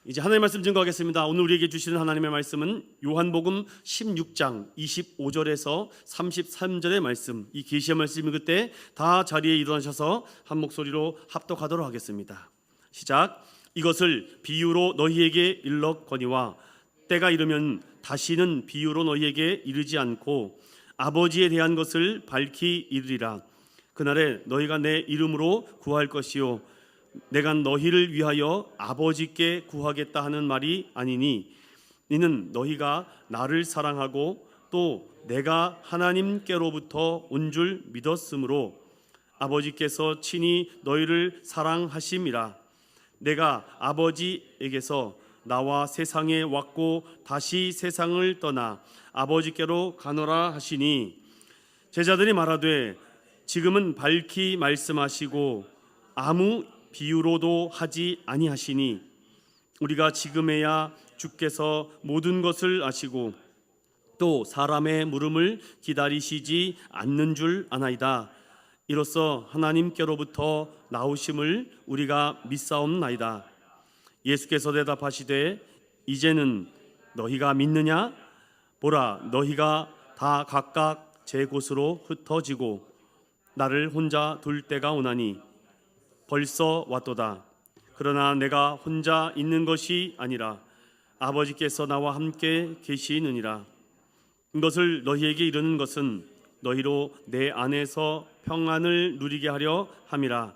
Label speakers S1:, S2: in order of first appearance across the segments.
S1: 이제 하나님의 말씀 증거하겠습니다. 오늘 우리에게 주시는 하나님의 말씀은 요한복음 16장 25절에서 33절의 말씀, 이 계시의 말씀 읽을 때 다 자리에 일어나셔서 한 목소리로 합독하도록 하겠습니다. 시작. 이것을 비유로 너희에게 일렀거니와 때가 이르면 다시는 비유로 너희에게 이르지 않고 아버지에 대한 것을 밝히 이르리라. 그날에 너희가 내 이름으로 구할 것이요 내가 너희를 위하여 아버지께 구하겠다 하는 말이 아니니 이는 너희가 나를 사랑하고 또 내가 하나님께로부터 온 줄 믿었으므로 아버지께서 친히 너희를 사랑하심이라. 내가 아버지에게서 나와 세상에 왔고 다시 세상을 떠나 아버지께로 가노라 하시니 제자들이 말하되 지금은 밝히 말씀하시고 아무 비유로도 하지 아니하시니 우리가 지금에야 주께서 모든 것을 아시고 또 사람의 물음을 기다리시지 않는 줄 아나이다. 이로써 하나님께로부터 나오심을 우리가 믿사옵나이다. 예수께서 대답하시되 이제는 너희가 믿느냐? 보라, 너희가 다 각각 제 곳으로 흩어지고 나를 혼자 둘 때가 오나니 벌써 왔도다. 그러나 내가 혼자 있는 것이 아니라 아버지께서 나와 함께 계시느니라. 이것을 너희에게 이르는 것은 너희로 내 안에서 평안을 누리게 하려 함이라.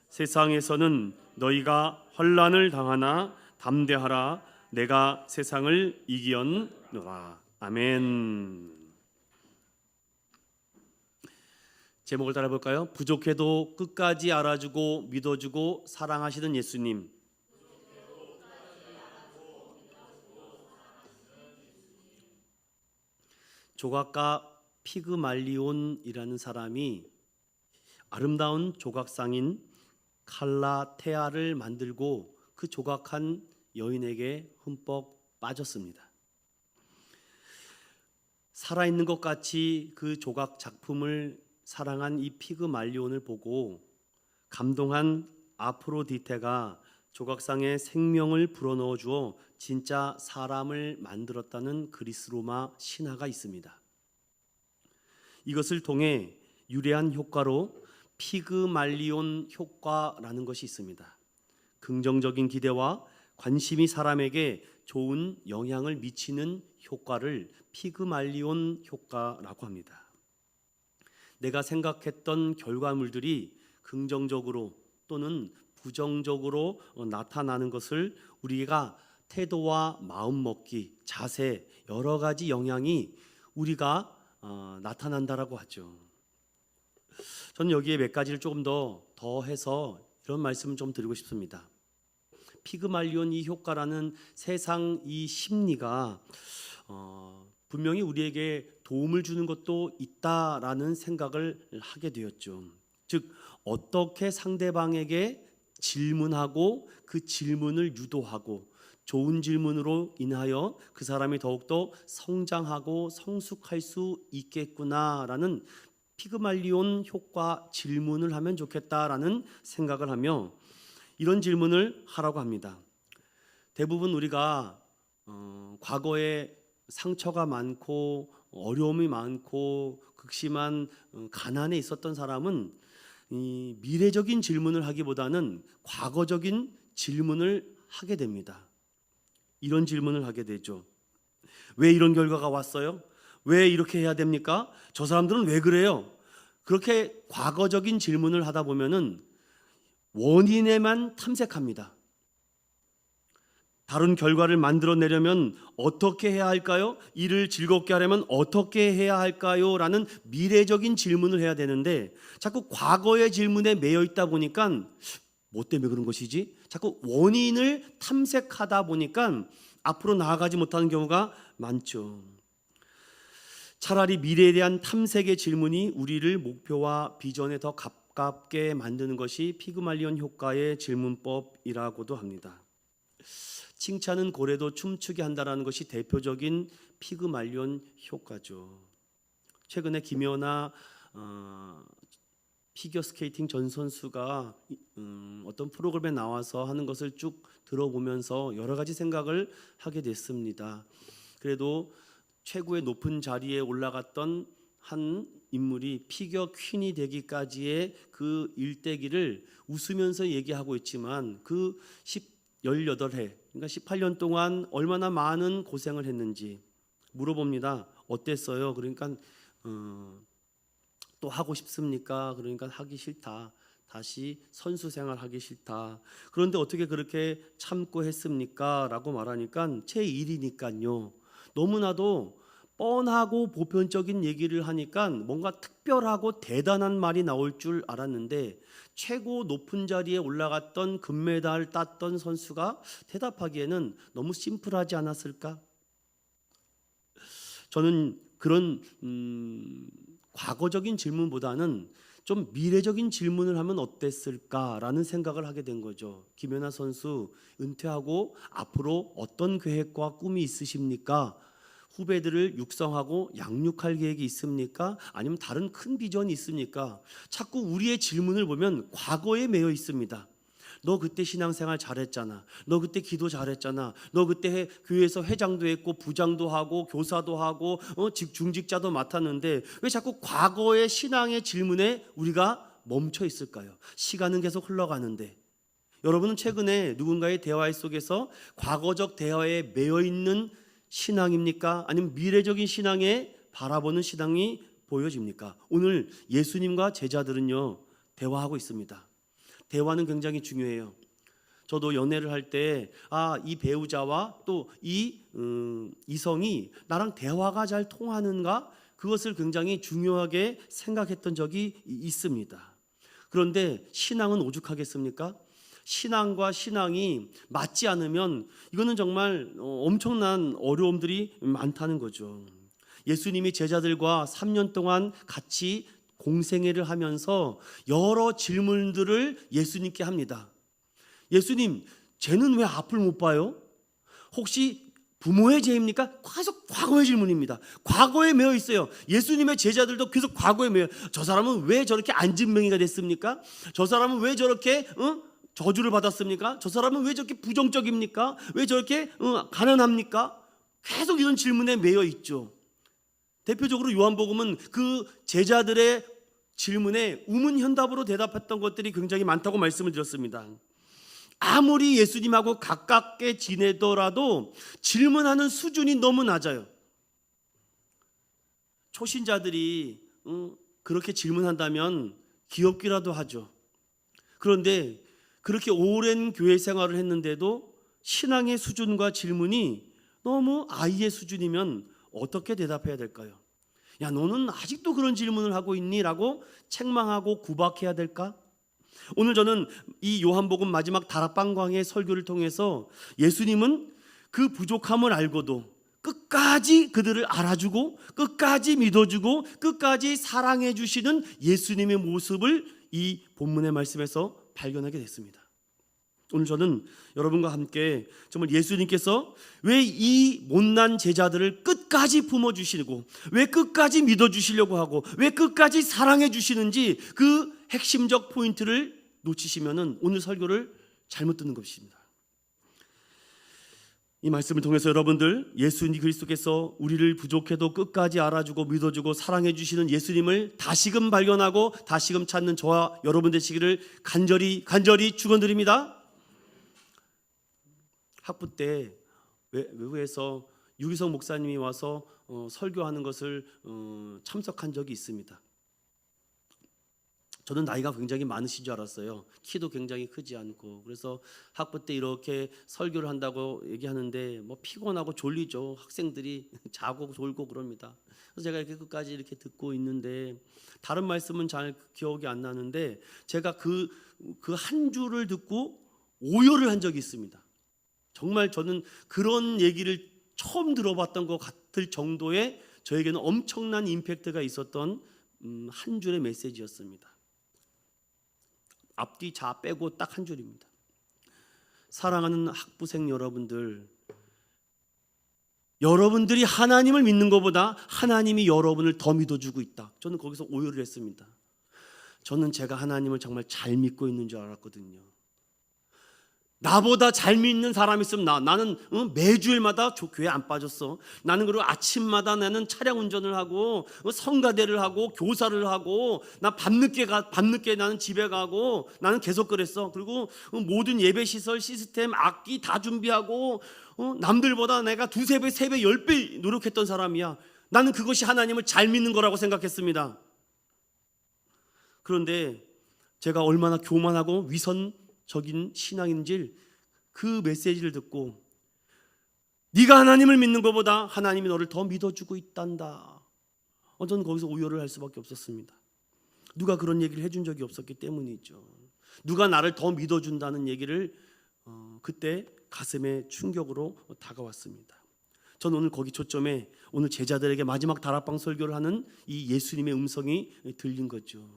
S1: 세상에서는 너희가 환난을 당하나 담대하라. 내가 세상을 이기었노라. 아멘. 제목을 따라볼까요? 부족해도 끝까지 알아주고 믿어주고 사랑하시는 예수님. 조각가 피그말리온이라는 사람이 아름다운 조각상인 칼라테아를 만들고 그 조각한 여인에게 흠뻑 빠졌습니다. 살아있는 것 같이 그 조각 작품을 사랑한 이 피그말리온을 보고 감동한 아프로디테가 조각상에 생명을 불어넣어 주어 진짜 사람을 만들었다는 그리스 로마 신화가 있습니다. 이것을 통해 유래한 효과로 피그말리온 효과라는 것이 있습니다. 긍정적인 기대와 관심이 사람에게 좋은 영향을 미치는 효과를 피그말리온 효과라고 합니다. 내가 생각했던 결과물들이 긍정적으로 또는 부정적으로 나타나는 것을 우리가 태도와 마음먹기, 자세, 여러 가지 영향이 우리가 나타난다라고 하죠. 저는 여기에 몇 가지를 조금 더해서 이런 말씀을 좀 드리고 싶습니다. 피그말리온 이 효과라는 세상 이 심리가 분명히 우리에게 도움을 주는 것도 있다라는 생각을 하게 되었죠. 즉 어떻게 상대방에게 질문하고 그 질문을 유도하고 좋은 질문으로 인하여 그 사람이 더욱더 성장하고 성숙할 수 있겠구나라는 피그말리온 효과 질문을 하면 좋겠다라는 생각을 하며 이런 질문을 하라고 합니다. 대부분 우리가 과거에 상처가 많고 어려움이 많고 극심한 가난에 있었던 사람은 이 미래적인 질문을 하기보다는 과거적인 질문을 하게 됩니다. 이런 질문을 하게 되죠. 왜 이런 결과가 왔어요? 왜 이렇게 해야 됩니까? 저 사람들은 왜 그래요? 그렇게 과거적인 질문을 하다 보면은 원인에만 탐색합니다. 다른 결과를 만들어내려면 어떻게 해야 할까요? 일을 즐겁게 하려면 어떻게 해야 할까요? 라는 미래적인 질문을 해야 되는데 자꾸 과거의 질문에 매여 있다 보니까 뭐 때문에 그런 것이지? 자꾸 원인을 탐색하다 보니까 앞으로 나아가지 못하는 경우가 많죠. 차라리 미래에 대한 탐색의 질문이 우리를 목표와 비전에 더 가깝게 만드는 것이 피그말리온 효과의 질문법이라고도 합니다. 칭찬은 고래도 춤추게 한다는 것이 대표적인 피그말리온 효과죠. 최근에 김연아 피겨스케이팅 전 선수가 어떤 프로그램에 나와서 하는 것을 쭉 들어보면서 여러 가지 생각을 하게 됐습니다. 그래도 최고의 높은 자리에 올라갔던 한 인물이 피겨 퀸이 되기까지의 그 일대기를 웃으면서 얘기하고 있지만 그 18회 그러니까 18년 동안 얼마나 많은 고생을 했는지 물어봅니다. 어땠어요? 그러니까 또 하고 싶습니까? 그러니까 하기 싫다. 다시 선수 생활 하기 싫다. 그런데 어떻게 그렇게 참고 했습니까? 라고 말하니까 제 일이니까요. 너무나도 뻔하고 보편적인 얘기를 하니까 뭔가 특별하고 대단한 말이 나올 줄 알았는데 최고 높은 자리에 올라갔던 금메달 땄던 선수가 대답하기에는 너무 심플하지 않았을까? 저는 그런 과거적인 질문보다는 좀 미래적인 질문을 하면 어땠을까라는 생각을 하게 된 거죠. 김연아 선수 은퇴하고 앞으로 어떤 계획과 꿈이 있으십니까? 후배들을 육성하고 양육할 계획이 있습니까? 아니면 다른 큰 비전이 있습니까? 자꾸 우리의 질문을 보면 과거에 매여 있습니다. 너 그때 신앙생활 잘했잖아. 너 그때 기도 잘했잖아. 너 그때 교회에서 회장도 했고 부장도 하고 교사도 하고 중직자도 맡았는데 왜 자꾸 과거의 신앙의 질문에 우리가 멈춰 있을까요? 시간은 계속 흘러가는데 여러분은 최근에 누군가의 대화 속에서 과거적 대화에 매여 있는 신앙입니까? 아니면 미래적인 신앙에 바라보는 신앙이 보여집니까? 오늘 예수님과 제자들은요 대화하고 있습니다. 대화는 굉장히 중요해요. 저도 연애를 할 때 이 배우자와 또 이 이성이 나랑 대화가 잘 통하는가 그것을 굉장히 중요하게 생각했던 적이 있습니다. 그런데 신앙은 오죽하겠습니까? 신앙과 신앙이 맞지 않으면 이거는 정말 엄청난 어려움들이 많다는 거죠. 예수님이 제자들과 3년 동안 같이 공생애를 하면서 여러 질문들을 예수님께 합니다. 예수님, 쟤는 왜 앞을 못 봐요? 혹시 부모의 죄입니까? 계속 과거의 질문입니다. 과거에 매여 있어요. 예수님의 제자들도 계속 과거에 매여. 저 사람은 왜 저렇게 안진뱅이가 됐습니까? 저 사람은 왜 저렇게 저주를 받았습니까? 저 사람은 왜 저렇게 부정적입니까? 왜 저렇게 가난합니까? 계속 이런 질문에 매여 있죠. 대표적으로 요한복음은 그 제자들의 질문에 우문현답으로 대답했던 것들이 굉장히 많다고 말씀을 드렸습니다. 아무리 예수님하고 가깝게 지내더라도 질문하는 수준이 너무 낮아요. 초신자들이 그렇게 질문한다면 귀엽기라도 하죠. 그런데 그렇게 오랜 교회 생활을 했는데도 신앙의 수준과 질문이 너무 아이의 수준이면 어떻게 대답해야 될까요? 야, 너는 아직도 그런 질문을 하고 있니? 라고 책망하고 구박해야 될까? 오늘 저는 이 요한복음 마지막 다락방광의 설교를 통해서 예수님은 그 부족함을 알고도 끝까지 그들을 알아주고 끝까지 믿어주고 끝까지 사랑해 주시는 예수님의 모습을 이 본문의 말씀에서 발견하게 됐습니다. 오늘 저는 여러분과 함께 정말 예수님께서 왜 이 못난 제자들을 끝까지 품어주시고 왜 끝까지 믿어주시려고 하고 왜 끝까지 사랑해 주시는지 그 핵심적 포인트를 놓치시면 오늘 설교를 잘못 듣는 것입니다. 이 말씀을 통해서 여러분들 예수님 그리스도께서 우리를 부족해도 끝까지 알아주고 믿어주고 사랑해 주시는 예수님을 다시금 발견하고 다시금 찾는 저와 여러분 되시기를 간절히 축원드립니다. 학부 때 외부에서 유기성 목사님이 와서 설교하는 것을 참석한 적이 있습니다. 저는 나이가 굉장히 많으신 줄 알았어요. 키도 굉장히 크지 않고. 그래서 학부 때 이렇게 설교를 한다고 얘기하는데 뭐 피곤하고 졸리죠. 학생들이 자고 졸고 그럽니다. 그래서 제가 이렇게 끝까지 이렇게 듣고 있는데 다른 말씀은 잘 기억이 안 나는데 제가 그 한 줄을 듣고 오열을 한 적이 있습니다. 정말 저는 그런 얘기를 처음 들어봤던 것 같을 정도의 저에게는 엄청난 임팩트가 있었던 한 줄의 메시지였습니다. 앞뒤 자 빼고 딱 한 줄입니다. 사랑하는 학부생 여러분들이 하나님을 믿는 것보다 하나님이 여러분을 더 믿어주고 있다. 저는 거기서 오열을 했습니다. 저는 제가 하나님을 정말 잘 믿고 있는 줄 알았거든요. 나보다 잘 믿는 사람이 있으면 나는 매주일마다 교회 안 빠졌어. 나는 그리고 아침마다 나는 차량 운전을 하고 성가대를 하고 교사를 하고 나 밤늦게 나는 집에 가고 나는 계속 그랬어. 그리고 모든 예배 시설 시스템 악기 다 준비하고 남들보다 내가 두세 배, 세 배, 10배 노력했던 사람이야. 나는 그것이 하나님을 잘 믿는 거라고 생각했습니다. 그런데 제가 얼마나 교만하고 위선적인 신앙인지 그 메시지를 듣고 네가 하나님을 믿는 것보다 하나님이 너를 더 믿어주고 있단다. 저는 거기서 오열을 할 수밖에 없었습니다. 누가 그런 얘기를 해준 적이 없었기 때문이죠. 누가 나를 더 믿어준다는 얘기를 그때 가슴에 충격으로 다가왔습니다. 저는 오늘 거기 초점에 오늘 제자들에게 마지막 다락방 설교를 하는 이 예수님의 음성이 들린 거죠.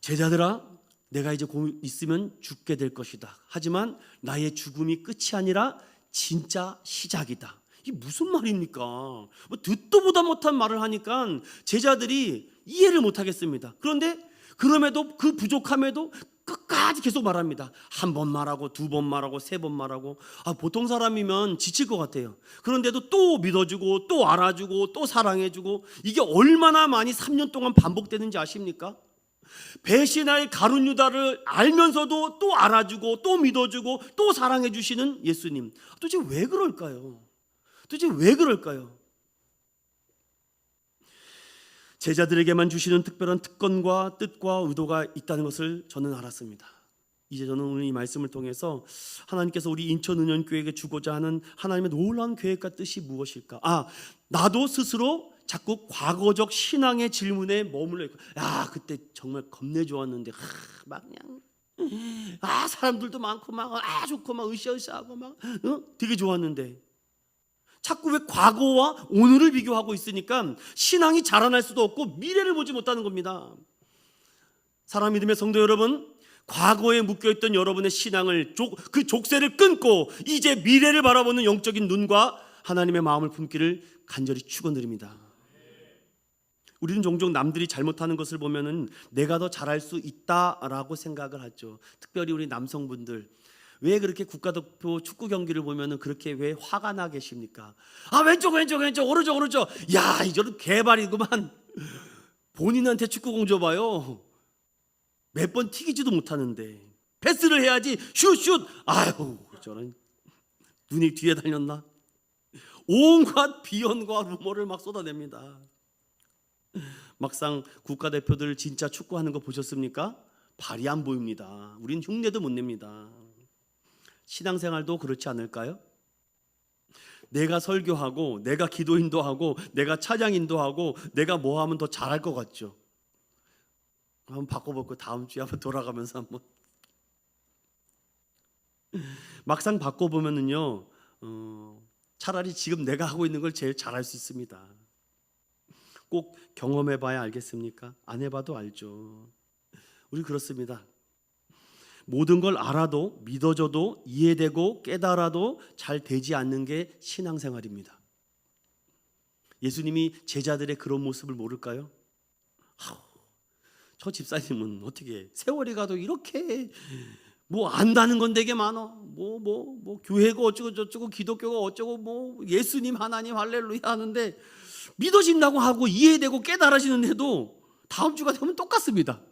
S1: 제자들아, 내가 이제 곧 있으면 죽게 될 것이다. 하지만 나의 죽음이 끝이 아니라 진짜 시작이다. 이게 무슨 말입니까? 뭐 듣도 보다 못한 말을 하니까 제자들이 이해를 못하겠습니다. 그럼에도 그 부족함에도 끝까지 계속 말합니다. 한 번 말하고 두 번 말하고 세 번 말하고 보통 사람이면 지칠 것 같아요. 그런데도 또 믿어주고 또 알아주고 또 사랑해주고 이게 얼마나 많이 3년 동안 반복되는지 아십니까? 배신할 가룟 유다를 알면서도 또 알아주고 또 믿어주고 또 사랑해 주시는 예수님. 도대체 왜 그럴까요? 제자들에게만 주시는 특별한 특권과 뜻과 의도가 있다는 것을 저는 알았습니다. 이제 저는 오늘 이 말씀을 통해서 하나님께서 우리 인천은연교회에게 주고자 하는 하나님의 놀라운 계획과 뜻이 무엇일까? 나도 스스로 자꾸 과거적 신앙의 질문에 머물러 있고, 그때 정말 겁내 좋았는데, 막 그냥, 사람들도 많고, 좋고, 으쌰으쌰하고, 되게 좋았는데, 자꾸 왜 과거와 오늘을 비교하고 있으니까 신앙이 자라날 수도 없고 미래를 보지 못하는 겁니다. 사랑 믿음의 성도 여러분, 과거에 묶여있던 여러분의 신앙을 그 족쇄를 끊고 이제 미래를 바라보는 영적인 눈과 하나님의 마음을 품기를 간절히 축원드립니다. 우리는 종종 남들이 잘못하는 것을 보면은 내가 더 잘할 수 있다라고 생각을 하죠. 특별히 우리 남성분들, 왜 그렇게 국가대표 축구 경기를 보면은 그렇게 왜 화가 나 계십니까? 왼쪽 오른쪽 이 저런 개발이구만. 본인한테 축구공 줘봐요. 몇 번 튀기지도 못하는데 패스를 해야지 슛. 저런 눈이 뒤에 달렸나? 온갖 비연과 루머를 막 쏟아냅니다. 막상 국가대표들 진짜 축구하는 거 보셨습니까? 발이 안 보입니다. 우린 흉내도 못 냅니다. 신앙생활도 그렇지 않을까요? 내가 설교하고 내가 기도인도 하고 내가 찬양인도 하고 내가 뭐 하면 더 잘할 것 같죠. 한번 바꿔볼까? 다음 주에 한번 돌아가면서 한번 막상 바꿔보면은요 차라리 지금 내가 하고 있는 걸 제일 잘할 수 있습니다. 꼭 경험해봐야 알겠습니까? 안 해봐도 알죠. 우리 그렇습니다. 모든 걸 알아도 믿어져도 이해되고 깨달아도 잘 되지 않는 게 신앙생활입니다. 예수님이 제자들의 그런 모습을 모를까요? 저 집사님은 어떻게 세월이 가도 이렇게 안다는 건 되게 많아. 교회가 어쩌고 저쩌고 기독교가 어쩌고 예수님 하나님 할렐루야 하는데 믿어진다고 하고 이해되고 깨달아지는데도 다음 주가 되면 똑같습니다.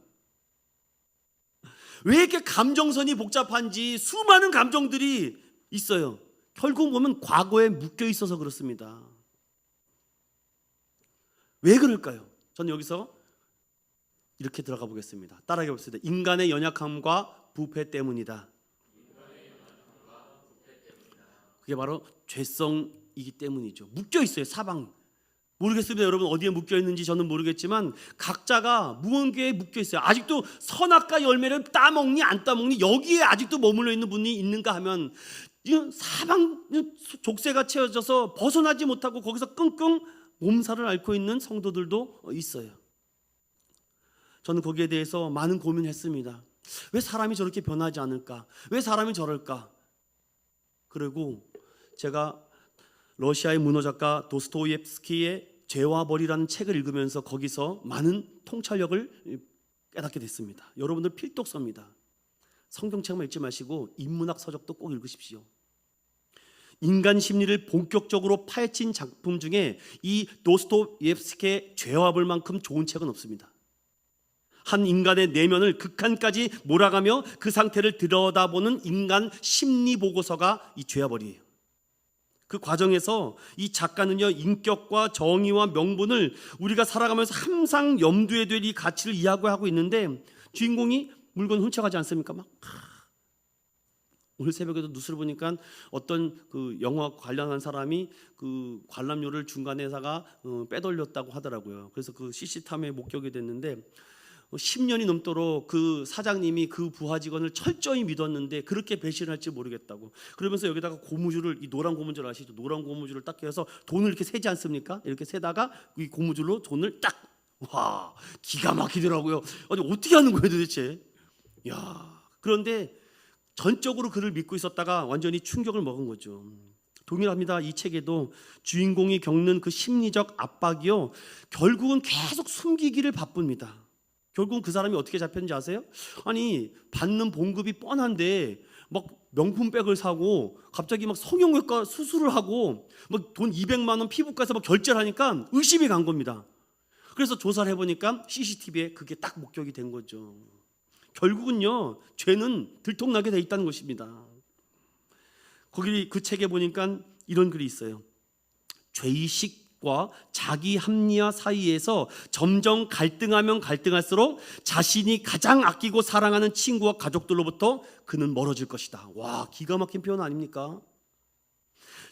S1: 왜 이렇게 감정선이 복잡한지 수많은 감정들이 있어요. 결국 보면 과거에 묶여 있어서 그렇습니다. 왜 그럴까요? 저는 여기서 이렇게 들어가 보겠습니다. 따라해 봅시다. 인간의 연약함과 부패 때문이다. 그게 바로 죄성이기 때문이죠. 묶여 있어요. 사방. 모르겠습니다. 여러분 어디에 묶여 있는지 저는 모르겠지만 각자가 무언가에 묶여 있어요. 아직도 선악과 열매를 따먹니 안 따먹니 여기에 아직도 머물러 있는 분이 있는가 하면 사방 족쇄가 채워져서 벗어나지 못하고 거기서 끙끙 몸살을 앓고 있는 성도들도 있어요. 저는 거기에 대해서 많은 고민했습니다. 왜 사람이 저렇게 변하지 않을까? 왜 사람이 저럴까? 그리고 제가 러시아의 문어작가 도스토옙스키의 죄와 벌이라는 책을 읽으면서 거기서 많은 통찰력을 깨닫게 됐습니다. 여러분들 필독서입니다. 성경책만 읽지 마시고 인문학 서적도 꼭 읽으십시오. 인간 심리를 본격적으로 파헤친 작품 중에 이 도스토옙스키의 죄와 벌만큼 좋은 책은 없습니다. 한 인간의 내면을 극한까지 몰아가며 그 상태를 들여다보는 인간 심리 보고서가 이 죄와 벌이에요. 그 과정에서 이 작가는요, 인격과 정의와 명분을 우리가 살아가면서 항상 염두에 둘 이 가치를 이야기하고 있는데, 주인공이 물건 훔쳐가지 않습니까? 막 오늘 새벽에도 뉴스를 보니까 어떤 그 영화 관련한 사람이 그 관람료를 중간에다가 빼돌렸다고 하더라고요. 그래서 그 CCTV에 목격이 됐는데 10년이 넘도록 그 사장님이 그 부하 직원을 철저히 믿었는데 그렇게 배신할지 모르겠다고. 그러면서 여기다가 고무줄을, 이 노란 고무줄 아시죠? 노란 고무줄을 딱 해서 돈을 이렇게 세지 않습니까? 이렇게 세다가 이 고무줄로 돈을 딱, 와, 기가 막히더라고요. 아니 어떻게 하는 거예요 도대체? 야, 그런데 전적으로 그를 믿고 있었다가 완전히 충격을 먹은 거죠. 동일합니다. 이 책에도 주인공이 겪는 그 심리적 압박이요, 결국은 계속 숨기기를 바쁩니다. 결국은 그 사람이 어떻게 잡혔는지 아세요? 아니, 받는 봉급이 뻔한데 막 명품백을 사고 갑자기 막 성형외과 수술을 하고 막 돈 200만 원 피부과에서 막 결제를 하니까 의심이 간 겁니다. 그래서 조사를 해보니까 CCTV에 그게 딱 목격이 된 거죠. 결국은요, 죄는 들통나게 돼 있다는 것입니다. 거기 그 책에 보니까 이런 글이 있어요. 죄의식과 자기 합리화 사이에서 점점 갈등하면 갈등할수록 자신이 가장 아끼고 사랑하는 친구와 가족들로부터 그는 멀어질 것이다. 와, 기가 막힌 표현 아닙니까?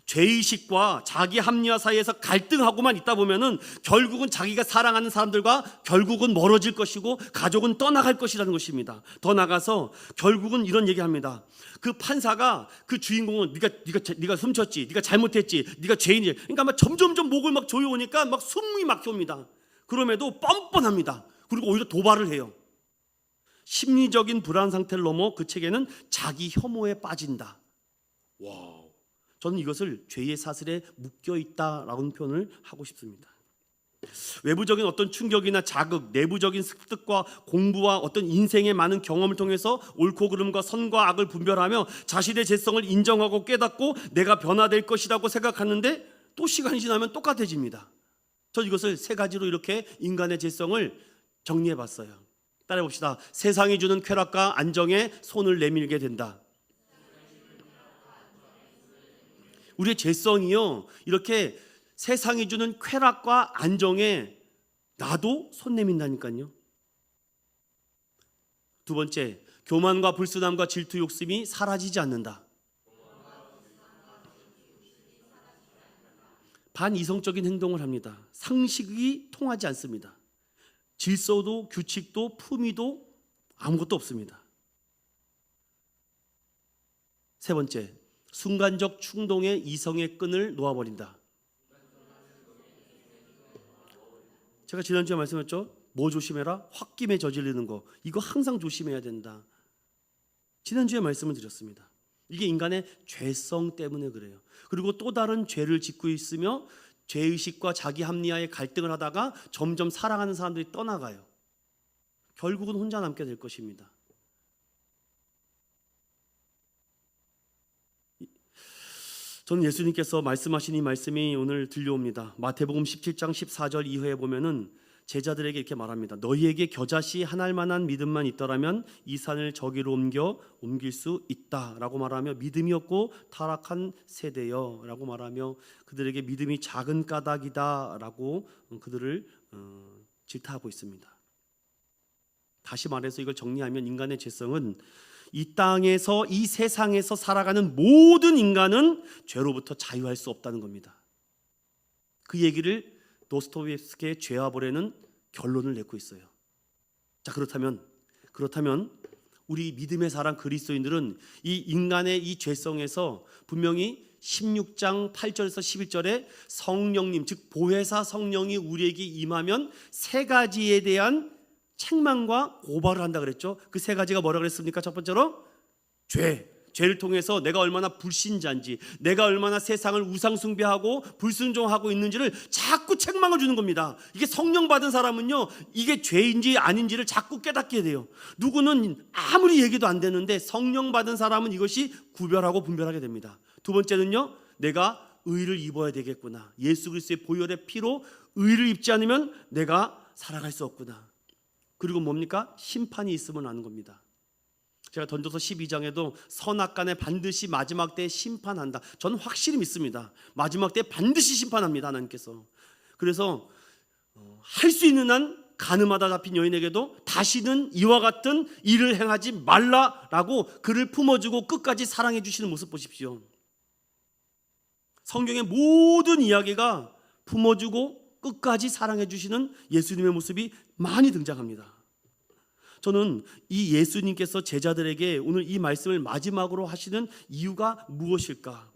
S1: 죄의식과 자기 합리화 사이에서 갈등하고만 있다 보면은 결국은 자기가 사랑하는 사람들과 결국은 멀어질 것이고 가족은 떠나갈 것이라는 것입니다. 더 나가서 결국은 이런 얘기합니다. 그 판사가 그 주인공은 네가 훔쳤지, 네가 잘못했지, 네가 죄인이지. 그러니까 막 점점점 목을 막 조여오니까 막 숨이 막혀옵니다. 그럼에도 뻔뻔합니다. 그리고 오히려 도발을 해요. 심리적인 불안 상태를 넘어 그 책에는 자기 혐오에 빠진다. 와. 저는 이것을 죄의 사슬에 묶여 있다라는 표현을 하고 싶습니다. 외부적인 어떤 충격이나 자극, 내부적인 습득과 공부와 어떤 인생의 많은 경험을 통해서 옳고 그름과 선과 악을 분별하며 자신의 죄성을 인정하고 깨닫고 내가 변화될 것이라고 생각하는데 또 시간이 지나면 똑같아집니다. 저 이것을 세 가지로 이렇게 인간의 죄성을 정리해 봤어요. 따라해 봅시다. 세상이 주는 쾌락과 안정에 손을 내밀게 된다. 우리의 죄성이요, 이렇게 세상이 주는 쾌락과 안정에 나도 손 내민다니까요. 두 번째, 교만과 불순함과 질투 욕심이 사라지지 않는다. 반이성적인 행동을 합니다. 상식이 통하지 않습니다. 질서도 규칙도 품위도 아무것도 없습니다. 세 번째, 순간적 충동에 이성의 끈을 놓아버린다. 제가 지난주에 말씀했죠. 뭐 조심해라? 홧김에 저지르는 거. 이거 항상 조심해야 된다. 지난주에 말씀을 드렸습니다. 이게 인간의 죄성 때문에 그래요. 그리고 또 다른 죄를 짓고 있으며 죄의식과 자기 합리화의 갈등을 하다가 점점 사랑하는 사람들이 떠나가요. 결국은 혼자 남게 될 것입니다. 저는 예수님께서 말씀하신 이 말씀이 오늘 들려옵니다. 마태복음 17장 14절 이후에 보면은 제자들에게 이렇게 말합니다. 너희에게 겨자씨 한 알만한 믿음만 있더라면 이 산을 저기로 옮길 수 있다라고 말하며 믿음이 없고 타락한 세대여라고 말하며 그들에게 믿음이 작은 까닭이다라고 그들을 질타하고 있습니다. 다시 말해서 이걸 정리하면 인간의 죄성은 이 땅에서 이 세상에서 살아가는 모든 인간은 죄로부터 자유할 수 없다는 겁니다. 그 얘기를 도스토옙스키의 죄와 벌에는 결론을 내고 있어요. 자, 그렇다면 우리 믿음의 사람 그리스도인들은 이 인간의 이 죄성에서 분명히 16장 8절에서 11절에 성령님, 즉 보혜사 성령이 우리에게 임하면 세 가지에 대한 책망과 고발을 한다 그랬죠. 그 세 가지가 뭐라 그랬습니까? 첫 번째로 죄, 죄를 통해서 내가 얼마나 불신자인지, 내가 얼마나 세상을 우상숭배하고 불순종하고 있는지를 자꾸 책망을 주는 겁니다. 이게 성령 받은 사람은요, 이게 죄인지 아닌지를 자꾸 깨닫게 돼요. 누구는 아무리 얘기도 안 되는데 성령 받은 사람은 이것이 구별하고 분별하게 됩니다. 두 번째는요, 내가 의를 입어야 되겠구나. 예수 그리스도의 보혈의 피로 의를 입지 않으면 내가 살아갈 수 없구나. 그리고 뭡니까? 심판이 있으면 하는 겁니다. 제가 던져서 12장에도 선악간에 반드시 마지막 때에 심판한다. 저는 확실히 믿습니다. 마지막 때에 반드시 심판합니다, 하나님께서. 그래서 할 수 있는 한 가늠하다 잡힌 여인에게도 다시는 이와 같은 일을 행하지 말라라고 그를 품어주고 끝까지 사랑해 주시는 모습 보십시오. 성경의 모든 이야기가 품어주고 끝까지 사랑해 주시는 예수님의 모습이 많이 등장합니다. 저는 이 예수님께서 제자들에게 오늘 이 말씀을 마지막으로 하시는 이유가 무엇일까?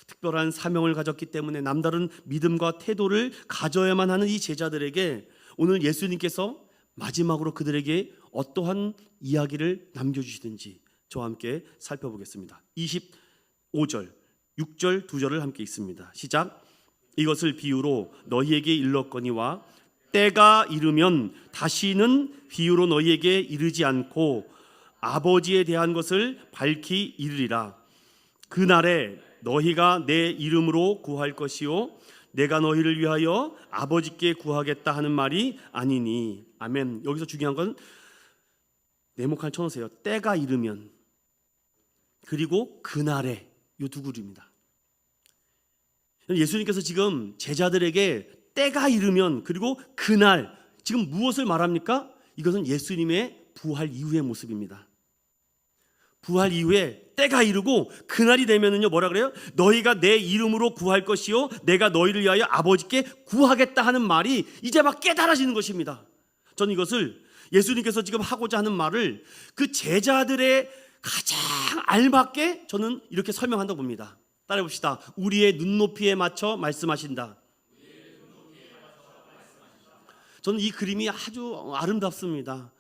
S1: 특별한 사명을 가졌기 때문에 남다른 믿음과 태도를 가져야만 하는 이 제자들에게 오늘 예수님께서 마지막으로 그들에게 어떠한 이야기를 남겨주시든지 저와 함께 살펴보겠습니다. 25절, 6절, 2절을 함께 읽습니다. 시작. 이것을 비유로 너희에게 일렀거니와 때가 이르면 다시는 비유로 너희에게 이르지 않고 아버지에 대한 것을 밝히 이르리라. 그날에 너희가 내 이름으로 구할 것이요 내가 너희를 위하여 아버지께 구하겠다 하는 말이 아니니. 아멘. 여기서 중요한 건 네모칸 쳐놓으세요. 때가 이르면, 그리고 그날에, 이 두 구입니다. 예수님께서 지금 제자들에게 때가 이르면, 그리고 그날, 지금 무엇을 말합니까? 이것은 예수님의 부활 이후의 모습입니다. 부활 이후에 때가 이르고 그날이 되면은요, 뭐라 그래요? 너희가 내 이름으로 구할 것이요 내가 너희를 위하여 아버지께 구하겠다 하는 말이 이제 막 깨달아지는 것입니다. 저는 이것을 예수님께서 지금 하고자 하는 말을 그 제자들의 가장 알맞게 저는 이렇게 설명한다고 봅니다. 따라해 봅시다. 우리의 눈높이에 맞춰 말씀하신다. 저는 이 그림이 아주 아름답습니다.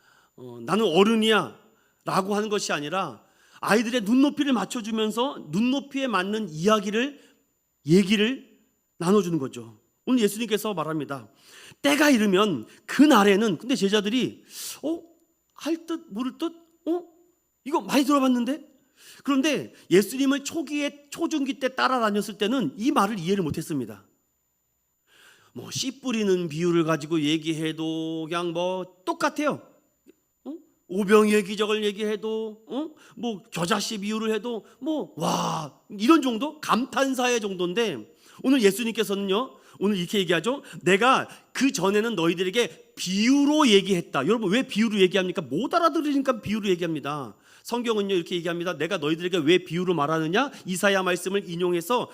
S1: 나는 어른이야 라고 하는 것이 아니라 아이들의 눈높이를 맞춰주면서 눈높이에 맞는 얘기를 나눠주는 거죠. 오늘 예수님께서 말합니다. 때가 이르면 그날에는, 근데 제자들이 할 듯 모를 듯 이거 많이 들어봤는데, 그런데 예수님을 초중기 때 따라다녔을 때는 이 말을 이해를 못했습니다. 씨 뿌리는 비유를 가지고 얘기해도 그냥 똑같아요. 오병이의 기적을 얘기해도 겨자씨 비유를 해도 와 이런 정도, 감탄사의 정도인데, 오늘 예수님께서는요 오늘 이렇게 얘기하죠. 내가 그 전에는 너희들에게 비유로 얘기했다. 여러분, 왜 비유로 얘기합니까? 못 알아들으니까 비유로 얘기합니다. 성경은요 이렇게 얘기합니다. 내가 너희들에게 왜 비유로 말하느냐? 이사야 말씀을 인용해서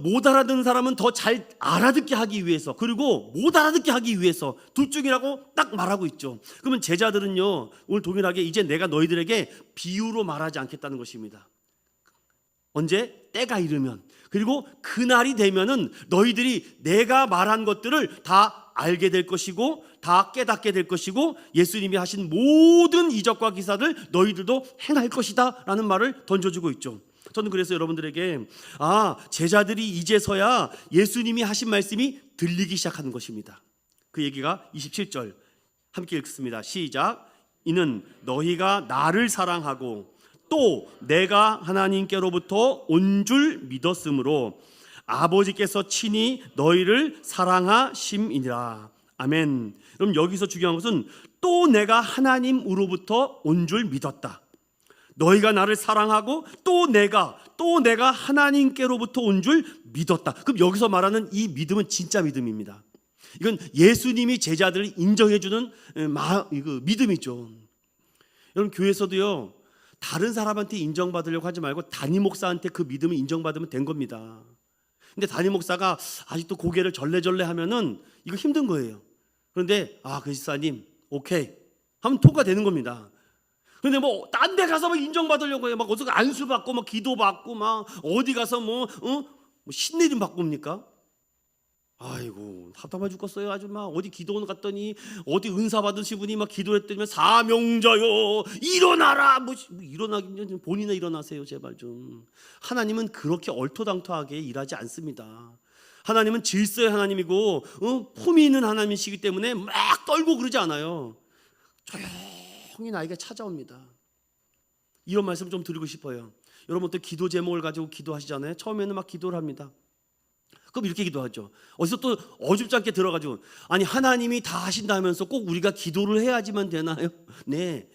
S1: 못 알아듣는 사람은 더 잘 알아듣게 하기 위해서, 그리고 못 알아듣게 하기 위해서, 둘 중이라고 딱 말하고 있죠. 그러면 제자들은요 오늘 동일하게 이제 내가 너희들에게 비유로 말하지 않겠다는 것입니다. 언제? 때가 이르면, 그리고 그날이 되면은 너희들이 내가 말한 것들을 다 알게 될 것이고 다 깨닫게 될 것이고 예수님이 하신 모든 이적과 기사들 너희들도 행할 것이다 라는 말을 던져주고 있죠. 저는 그래서 여러분들에게 제자들이 이제서야 예수님이 하신 말씀이 들리기 시작하는 것입니다. 그 얘기가 27절 함께 읽습니다. 시작. 이는 너희가 나를 사랑하고 또 내가 하나님께로부터 온 줄 믿었으므로 아버지께서 친히 너희를 사랑하심이니라. 아멘. 그럼 여기서 중요한 것은 또 내가 하나님으로부터 온 줄 믿었다. 너희가 나를 사랑하고 또 내가 하나님께로부터 온 줄 믿었다. 그럼 여기서 말하는 이 믿음은 진짜 믿음입니다. 이건 예수님이 제자들을 인정해주는 믿음이죠. 여러분, 교회에서도요 다른 사람한테 인정받으려고 하지 말고 담임 목사한테 그 믿음을 인정받으면 된 겁니다. 근데 담임 목사가 아직도 고개를 절레절레 하면은 이거 힘든 거예요. 그런데 그 집사님 오케이 하면 통과되는 겁니다. 그런데 딴 데 가서 인정받으려고 해요. 어디서 안수 받고 기도 받고 어디 가서 신내림 받고 옵니까? 아이고 답답해 죽겠어요. 아주 막 어디 기도원 갔더니 어디 은사 받으신 분이 막 기도했더니 사명자요 일어나라 뭐 일어나긴 본인은 일어나세요 제발 좀. 하나님은 그렇게 얼토당토하게 일하지 않습니다. 하나님은 질서의 하나님이고 품이 있는 하나님이시기 때문에 막 떨고 그러지 않아요. 조용히 나에게 찾아옵니다. 이런 말씀 좀 드리고 싶어요. 여러분 또 기도 제목을 가지고 기도하시잖아요. 처음에는 막 기도를 합니다. 그럼 이렇게 기도하죠. 어디서 또 어줍지 않게 들어가지고 아니 하나님이 다 하신다면서 꼭 우리가 기도를 해야지만 되나요? 네,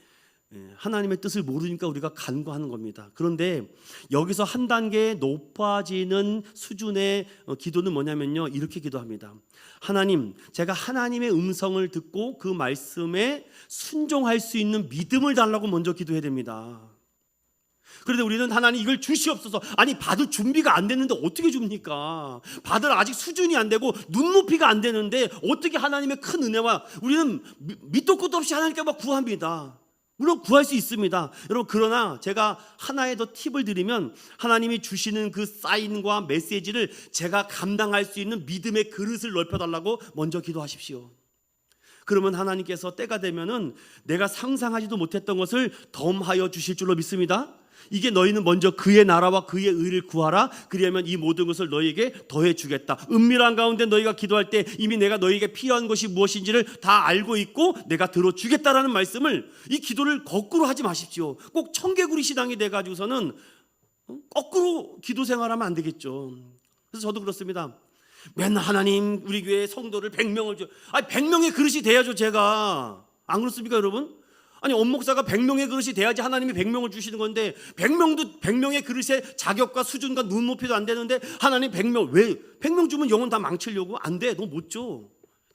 S1: 하나님의 뜻을 모르니까 우리가 간구하는 겁니다. 그런데 여기서 한 단계 높아지는 수준의 기도는 뭐냐면요, 이렇게 기도합니다. 하나님, 제가 하나님의 음성을 듣고 그 말씀에 순종할 수 있는 믿음을 달라고 먼저 기도해야 됩니다. 그런데 우리는 하나님 이걸 주시옵소서. 아니 받을 준비가 안 됐는데 어떻게 줍니까? 받을 아직 수준이 안 되고 눈높이가 안 되는데 어떻게 하나님의 큰 은혜와 우리는 밑도 끝도 없이 하나님께 막 구합니다. 물론 구할 수 있습니다. 여러분 그러나 제가 하나의 더 팁을 드리면 하나님이 주시는 그 사인과 메시지를 제가 감당할 수 있는 믿음의 그릇을 넓혀달라고 먼저 기도하십시오. 그러면 하나님께서 때가 되면은 내가 상상하지도 못했던 것을 덤하여 주실 줄로 믿습니다. 이게 너희는 먼저 그의 나라와 그의 의를 구하라. 그리하면 이 모든 것을 너희에게 더해 주겠다. 은밀한 가운데 너희가 기도할 때 이미 내가 너희에게 필요한 것이 무엇인지를 다 알고 있고 내가 들어주겠다라는 말씀을, 이 기도를 거꾸로 하지 마십시오. 꼭 청개구리 신앙이 돼가지고서는 거꾸로 기도 생활하면 안 되겠죠. 그래서 저도 그렇습니다. 맨날 하나님 우리 교회 성도를 100명을 줘. 아니 100명의 그릇이 돼야죠. 제가 안 그렇습니까 여러분? 아니 엄목사가 100명의 그릇이 돼야지 하나님이 100명을 주시는 건데 100명도 100명의 그릇의 자격과 수준과 눈높이도 안 되는데 하나님 100명, 왜 100명 주면 영혼 다 망치려고? 안 돼. 너 못 줘.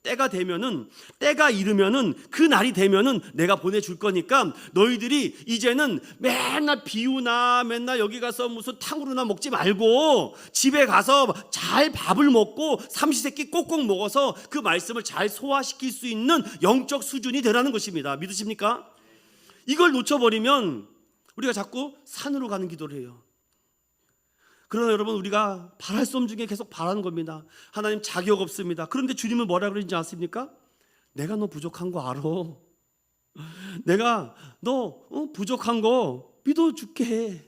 S1: 때가 되면은, 때가 이르면은, 그 날이 되면은 내가 보내줄 거니까 너희들이 이제는 맨날 비우나 맨날 여기 가서 무슨 탕후루나 먹지 말고 집에 가서 잘 밥을 먹고 삼시세끼 꼭꼭 먹어서 그 말씀을 잘 소화시킬 수 있는 영적 수준이 되라는 것입니다. 믿으십니까? 이걸 놓쳐버리면 우리가 자꾸 산으로 가는 기도를 해요. 그러나 여러분 우리가 바랄 수 없는 중에 계속 바라는 겁니다. 하나님 자격 없습니다. 그런데 주님은 뭐라 그러는지 아십니까? 내가 너 부족한 거 알아. 내가 너 부족한 거 믿어줄게 해.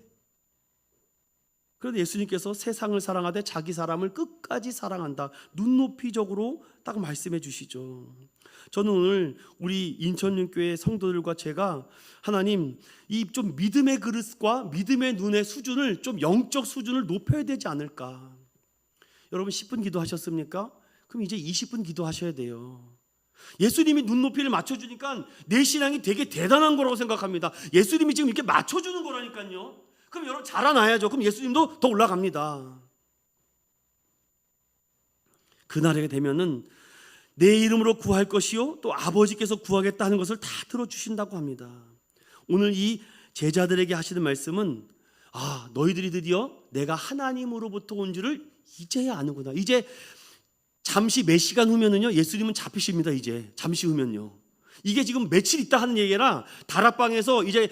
S1: 그런데 예수님께서 세상을 사랑하되 자기 사람을 끝까지 사랑한다. 눈높이적으로 딱 말씀해 주시죠. 저는 오늘 우리 인천윤교회 성도들과 제가 하나님 이 좀 믿음의 그릇과 믿음의 눈의 수준을 좀 영적 수준을 높여야 되지 않을까. 여러분 10분 기도하셨습니까? 그럼 이제 20분 기도하셔야 돼요. 예수님이 눈높이를 맞춰주니까 내 신앙이 되게 대단한 거라고 생각합니다. 예수님이 지금 이렇게 맞춰주는 거라니까요. 그럼 여러분 자라나야죠. 그럼 예수님도 더 올라갑니다. 그날에 되면은 내 이름으로 구할 것이요 또 아버지께서 구하겠다 는 것을 다 들어주신다고 합니다. 오늘 이 제자들에게 하시는 말씀은 너희들이 드디어 내가 하나님으로부터 온 줄을 이제야 아는구나. 이제 잠시 몇 시간 후면은요 예수님은 잡히십니다. 이제 잠시 후면요. 이게 지금 며칠 있다 하는 얘기라 다락방에서 이제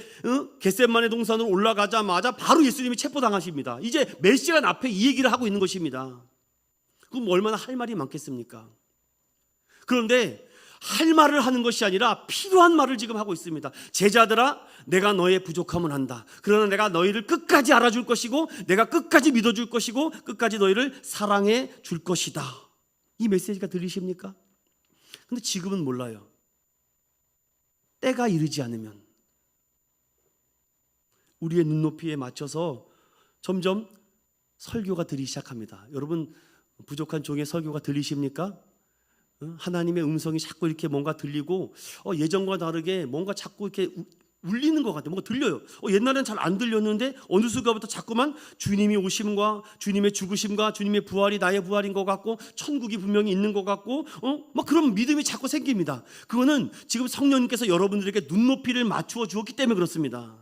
S1: 겟세마네 동산으로 올라가자마자 바로 예수님이 체포당하십니다. 이제 몇 시간 앞에 이 얘기를 하고 있는 것입니다. 그럼 얼마나 할 말이 많겠습니까? 그런데 할 말을 하는 것이 아니라 필요한 말을 지금 하고 있습니다. 제자들아 내가 너의 부족함을 안다. 그러나 내가 너희를 끝까지 알아줄 것이고 내가 끝까지 믿어줄 것이고 끝까지 너희를 사랑해 줄 것이다. 이 메시지가 들리십니까? 근데 지금은 몰라요. 때가 이르지 않으면 우리의 눈높이에 맞춰서 점점 설교가 들리기 시작합니다. 여러분 부족한 종의 설교가 들리십니까? 하나님의 음성이 자꾸 이렇게 뭔가 들리고 예전과 다르게 뭔가 자꾸 이렇게 울리는 것 같아요. 뭔가 들려요. 옛날엔 잘 안 들렸는데 어느 순간부터 자꾸만 주님이 오심과 주님의 죽으심과 주님의 부활이 나의 부활인 것 같고 천국이 분명히 있는 것 같고 막 그런 믿음이 자꾸 생깁니다. 그거는 지금 성령님께서 여러분들에게 눈높이를 맞추어 주었기 때문에 그렇습니다.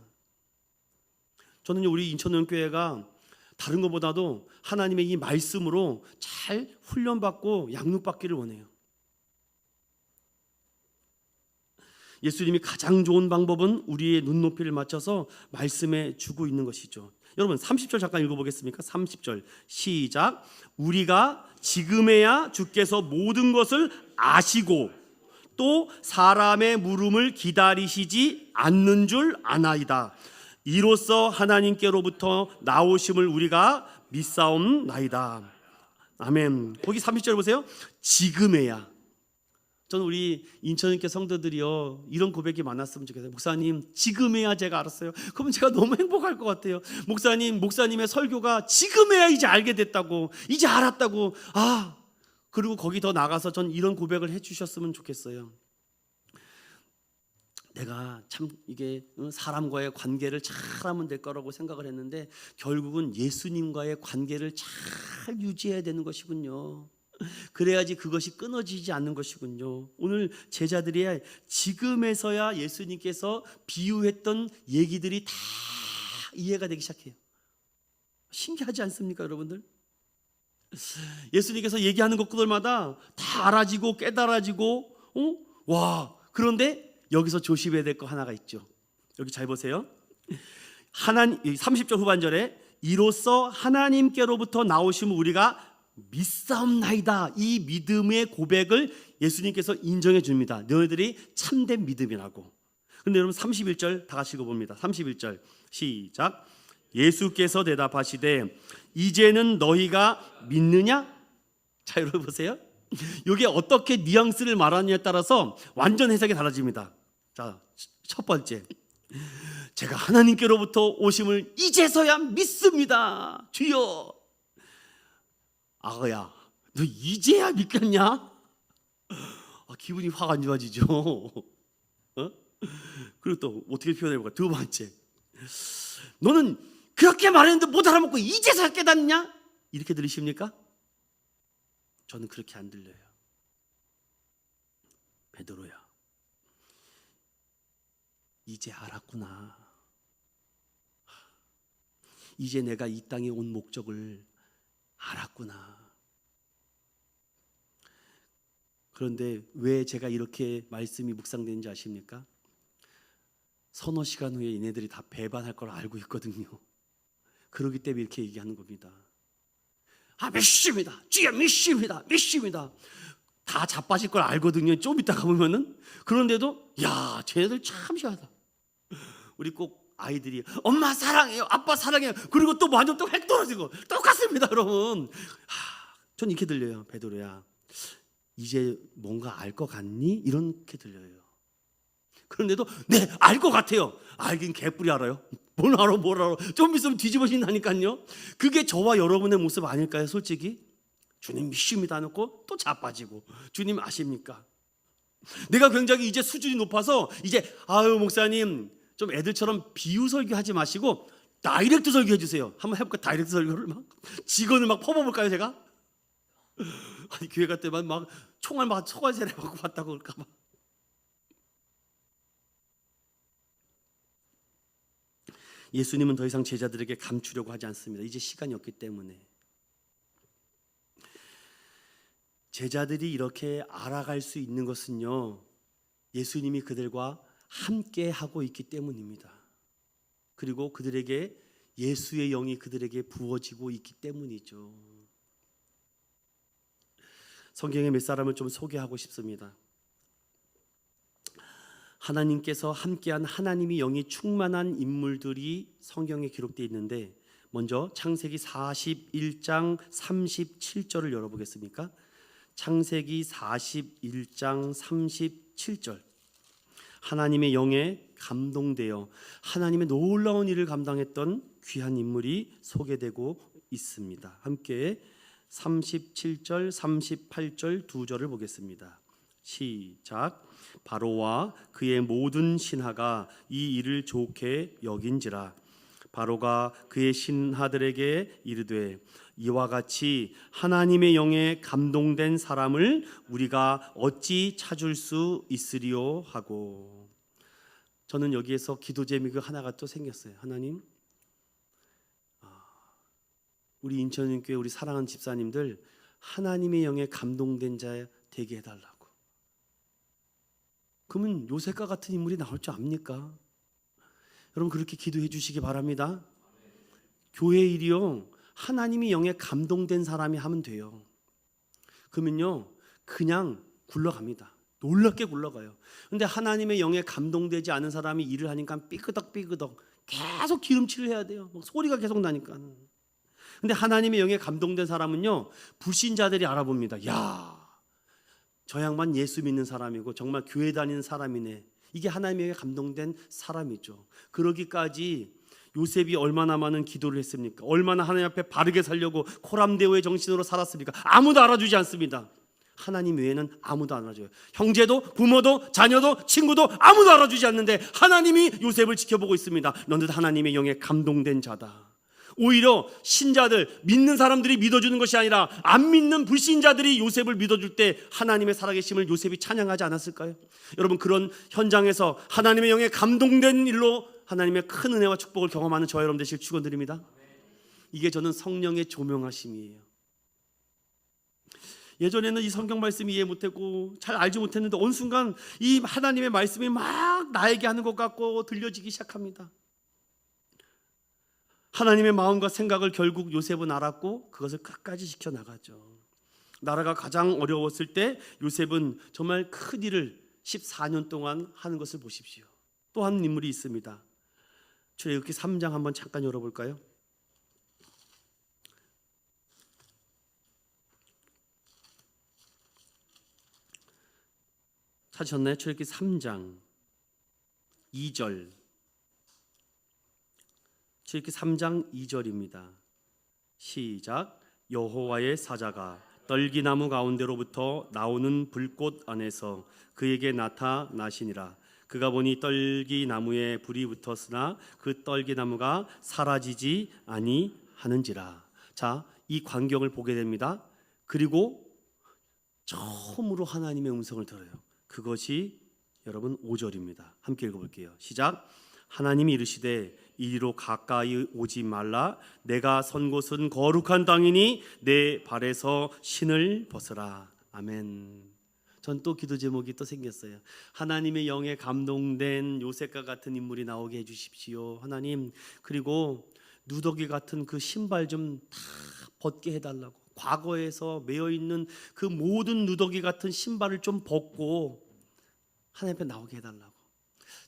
S1: 저는 우리 인천연교회가 다른 것보다도 하나님의 이 말씀으로 잘 훈련받고 양육받기를 원해요. 예수님이 가장 좋은 방법은 우리의 눈높이를 맞춰서 말씀해 주고 있는 것이죠. 여러분 30절 잠깐 읽어보겠습니까? 30절 시작. 우리가 지금에야 주께서 모든 것을 아시고 또 사람의 물음을 기다리시지 않는 줄 아나이다. 이로써 하나님께로부터 나오심을 우리가 믿사옵나이다. 아멘. 거기 30절 보세요. 지금에야. 저는 우리 인천교회 성도들이요 이런 고백이 많았으면 좋겠어요. 목사님 지금에야 제가 알았어요. 그러면 제가 너무 행복할 것 같아요. 목사님의 설교가 지금에야 이제 알게 됐다고, 이제 알았다고. 그리고 거기 더 나가서 전 이런 고백을 해주셨으면 좋겠어요. 내가 참 이게 사람과의 관계를 잘하면 될 거라고 생각을 했는데 결국은 예수님과의 관계를 잘 유지해야 되는 것이군요. 그래야지 그것이 끊어지지 않는 것이군요. 오늘 제자들이 지금에서야 예수님께서 비유했던 얘기들이 다 이해가 되기 시작해요. 신기하지 않습니까, 여러분들? 예수님께서 얘기하는 것들마다 다 알아지고 깨달아지고, 그런데 여기서 조심해야 될 거 하나가 있죠. 여기 잘 보세요. 30절 후반절에 이로써 하나님께로부터 나오심을 우리가 믿사옵나이다. 이 믿음의 고백을 예수님께서 인정해 줍니다. 너희들이 참된 믿음이라고. 그런데 여러분 31절 다 같이 읽어봅니다. 31절 시작. 예수께서 대답하시되 이제는 너희가 믿느냐? 자, 여러분 보세요. 이게 어떻게 뉘앙스를 말하느냐에 따라서 완전 해석이 달라집니다. 자, 첫 번째, 제가 하나님께로부터 오심을 이제서야 믿습니다. 주여. 아가야, 너 이제야 믿겠냐? 기분이 확 안 좋아지죠. 그리고 또 어떻게 표현해볼까? 두 번째, 너는 그렇게 말했는데 못 알아먹고 이제서야 깨닫냐? 이렇게 들리십니까? 저는 그렇게 안 들려요. 베드로야, 이제 알았구나. 이제 내가 이 땅에 온 목적을 알았구나. 그런데 왜 제가 이렇게 말씀이 묵상되는지 아십니까? 서너 시간 후에 얘네들이 다 배반할 걸 알고 있거든요. 그러기 때문에 이렇게 얘기하는 겁니다. 믿습니다. 주여 믿습니다. 믿습니다. 다 자빠질 걸 알거든요. 좀 이따 가보면은. 그런데도 쟤네들 참 희한하다. 우리 꼭 아이들이 엄마 사랑해요, 아빠 사랑해요. 그리고 또 완전 또 핵 떨어지고 똑같습니다, 여러분. 전 이렇게 들려요. 베드로야, 이제 뭔가 알 것 같니? 이렇게 들려요. 그런데도 네, 알 것 같아요. 알긴 개뿔이 알아요. 뭘 알아. 좀 있으면 뒤집어진다니까요. 그게 저와 여러분의 모습 아닐까요, 솔직히? 주님 믿습니다 놓고 또 자빠지고. 주님 아십니까? 내가 굉장히 이제 수준이 높아서 이제 목사님 좀 애들처럼 비유 설교하지 마시고 다이렉트 설교해 주세요. 한번 해볼까? 다이렉트 설교를 막 직원을 막 퍼버볼까요, 제가? 교회 갈 때만 막 총알 막 초과세례 받고 왔다고 그럴까 봐. 예수님은 더 이상 제자들에게 감추려고 하지 않습니다. 이제 시간이 없기 때문에. 제자들이 이렇게 알아갈 수 있는 것은요, 예수님이 그들과 함께 하고 있기 때문입니다. 그리고 그들에게 예수의 영이 그들에게 부어지고 있기 때문이죠. 성경의 몇 사람을 좀 소개하고 싶습니다. 하나님께서 함께한 하나님의 영이 충만한 인물들이 성경에 기록되어 있는데, 먼저 창세기 41장 37절을 열어보겠습니까? 창세기 41장 37절. 하나님의 영에 감동되어 하나님의 놀라운 일을 감당했던 귀한 인물이 소개되고 있습니다. 함께 37절 38절 두 절을 보겠습니다. 시작. 바로와 그의 모든 신하가 이 일을 좋게 여긴지라. 바로가 그의 신하들에게 이르되 이와 같이 하나님의 영에 감동된 사람을 우리가 어찌 찾을 수 있으리요 하고. 저는 여기에서 기도 제목이 하나가 또 생겼어요. 하나님, 우리 인천교회 우리 사랑하는 집사님들 하나님의 영에 감동된 자 되게 해달라고. 그러면 요셉과 같은 인물이 나올 줄 압니까? 여러분 그렇게 기도해 주시기 바랍니다. 교회 일이요, 하나님이 영에 감동된 사람이 하면 돼요. 그러면요 그냥 굴러갑니다. 놀랍게 굴러가요. 근데 하나님의 영에 감동되지 않은 사람이 일을 하니까 삐끄덕 계속 기름칠을 해야 돼요. 소리가 계속 나니까. 근데 하나님의 영에 감동된 사람은요, 불신자들이 알아봅니다. 야, 저 양반 예수 믿는 사람이고 정말 교회 다니는 사람이네. 이게 하나님의 영에 감동된 사람이죠. 그러기까지 요셉이 얼마나 많은 기도를 했습니까? 얼마나 하나님 앞에 바르게 살려고 코람데오의 정신으로 살았습니까? 아무도 알아주지 않습니다. 하나님 외에는 아무도 안 알아줘요. 형제도, 부모도, 자녀도, 친구도 아무도 알아주지 않는데 하나님이 요셉을 지켜보고 있습니다. 너는 하나님의 영에 감동된 자다. 오히려 신자들, 믿는 사람들이 믿어주는 것이 아니라 안 믿는 불신자들이 요셉을 믿어줄 때 하나님의 살아계심을 요셉이 찬양하지 않았을까요? 여러분, 그런 현장에서 하나님의 영에 감동된 일로 하나님의 큰 은혜와 축복을 경험하는 저와 여러분 되실 축원드립니다. 이게 저는 성령의 조명하심이에요. 예전에는 이 성경 말씀이 이해 못했고 잘 알지 못했는데 어느 순간 이 하나님의 말씀이 막 나에게 하는 것 같고 들려지기 시작합니다. 하나님의 마음과 생각을 결국 요셉은 알았고 그것을 끝까지 지켜나가죠. 나라가 가장 어려웠을 때 요셉은 정말 큰 일을 14년 동안 하는 것을 보십시오. 또 한 인물이 있습니다. 출애굽기 3장 한번 잠깐 열어볼까요? 찾으셨나요? 출애굽기 3장 2절. 출애굽기 3장 2절입니다. 시작. 여호와의 사자가 떨기나무 가운데로부터 나오는 불꽃 안에서 그에게 나타나시니라. 그가 보니 떨기나무에 불이 붙었으나 그 떨기나무가 사라지지 아니하는지라. 자, 이 광경을 보게 됩니다. 그리고 처음으로 하나님의 음성을 들어요. 그것이 여러분 5절입니다. 함께 읽어볼게요. 시작. 하나님이 이르시되 이리로 가까이 오지 말라. 내가 선 곳은 거룩한 땅이니 내 발에서 신을 벗으라. 아멘. 전 또 기도 제목이 또 생겼어요. 하나님의 영에 감동된 요셉과 같은 인물이 나오게 해주십시오. 하나님, 그리고 누더기 같은 그 신발 좀 다 벗게 해달라고. 과거에서 매어있는 그 모든 누더기 같은 신발을 좀 벗고 하나님 앞에 나오게 해달라고.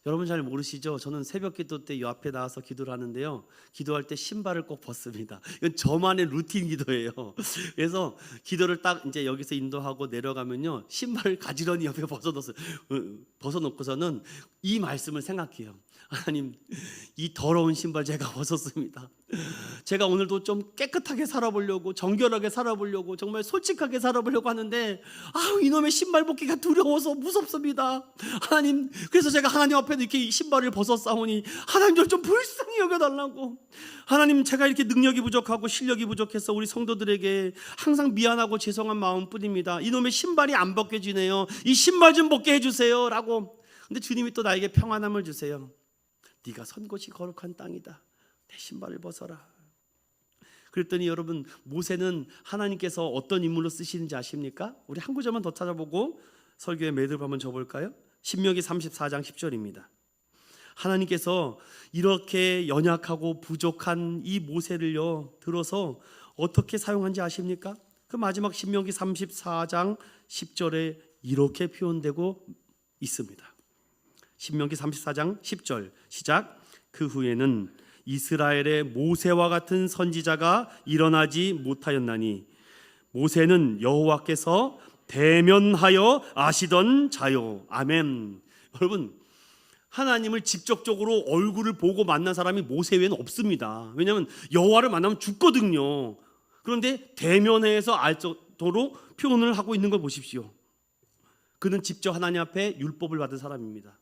S1: 여러분 잘 모르시죠? 저는 새벽 기도 때 이 앞에 나와서 기도를 하는데요, 기도할 때 신발을 꼭 벗습니다. 이건 저만의 루틴 기도예요. 그래서 기도를 딱 이제 여기서 인도하고 내려가면요, 신발을 가지런히 옆에 벗어놓고서는 이 말씀을 생각해요. 하나님, 이 더러운 신발 제가 벗었습니다. 제가 오늘도 좀 깨끗하게 살아보려고, 정결하게 살아보려고, 정말 솔직하게 살아보려고 하는데 이놈의 신발 벗기가 두려워서 무섭습니다. 하나님, 그래서 제가 하나님 앞에 이렇게 신발을 벗었사오니 하나님 저를 좀 불쌍히 여겨달라고. 하나님, 제가 이렇게 능력이 부족하고 실력이 부족해서 우리 성도들에게 항상 미안하고 죄송한 마음뿐입니다. 이놈의 신발이 안 벗겨지네요. 이 신발 좀 벗게 해주세요 라고. 근데 주님이 또 나에게 평안함을 주세요. 네가 선 곳이 거룩한 땅이다. 내 신발을 벗어라. 그랬더니 여러분, 모세는 하나님께서 어떤 인물로 쓰시는지 아십니까? 우리 한 구절만 더 찾아보고 설교의 매듭 한번 줘볼까요? 신명기 34장 10절입니다. 하나님께서 이렇게 연약하고 부족한 이 모세를요 들어서 어떻게 사용한지 아십니까? 그 마지막 신명기 34장 10절에 이렇게 표현되고 있습니다. 신명기 34장 10절 시작. 그 후에는 이스라엘의 모세와 같은 선지자가 일어나지 못하였나니 모세는 여호와께서 대면하여 아시던 자요. 아멘. 여러분, 하나님을 직접적으로 얼굴을 보고 만난 사람이 모세 외에는 없습니다. 왜냐하면 여호와를 만나면 죽거든요. 그런데 대면해서 알 정도로 표현을 하고 있는 걸 보십시오. 그는 직접 하나님 앞에 율법을 받은 사람입니다.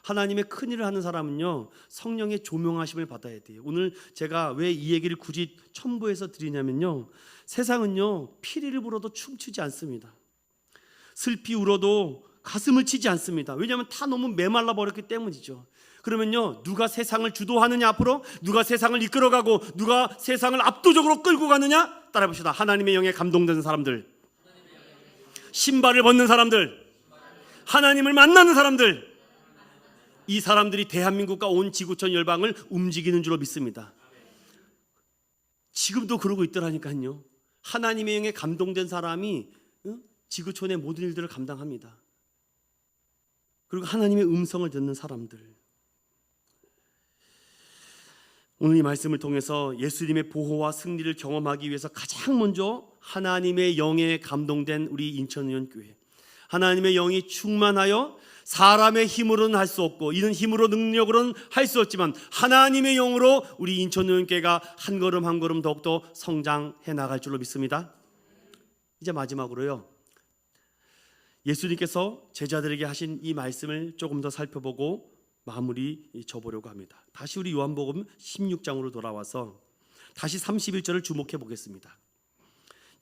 S1: 하나님의 큰 일을 하는 사람은요, 성령의 조명하심을 받아야 돼요. 오늘 제가 왜 이 얘기를 굳이 첨부해서 드리냐면요, 세상은요 피리를 불어도 춤추지 않습니다. 슬피 울어도 가슴을 치지 않습니다. 왜냐하면 다 너무 메말라 버렸기 때문이죠. 그러면요, 누가 세상을 주도하느냐, 앞으로 누가 세상을 이끌어가고 누가 세상을 압도적으로 끌고 가느냐, 따라 봅시다. 하나님의 영에 감동되는 사람들, 신발을 벗는 사람들, 하나님을 만나는 사람들, 이 사람들이 대한민국과 온 지구촌 열방을 움직이는 줄로 믿습니다. 지금도 그러고 있더라니까요. 하나님의 영에 감동된 사람이 지구촌의 모든 일들을 감당합니다. 그리고 하나님의 음성을 듣는 사람들. 오늘 이 말씀을 통해서 예수님의 보호와 승리를 경험하기 위해서 가장 먼저 하나님의 영에 감동된 우리 인천의원교회, 하나님의 영이 충만하여 사람의 힘으로는 할 수 없고 이는 힘으로 능력으로는 할 수 없지만 하나님의 영으로 우리 인천의원교회가 한 걸음 한 걸음 더욱더 성장해 나갈 줄로 믿습니다. 이제 마지막으로요, 예수님께서 제자들에게 하신 이 말씀을 조금 더 살펴보고 마무리 져보려고 합니다. 다시 우리 요한복음 16장으로 돌아와서 다시 31절을 주목해 보겠습니다.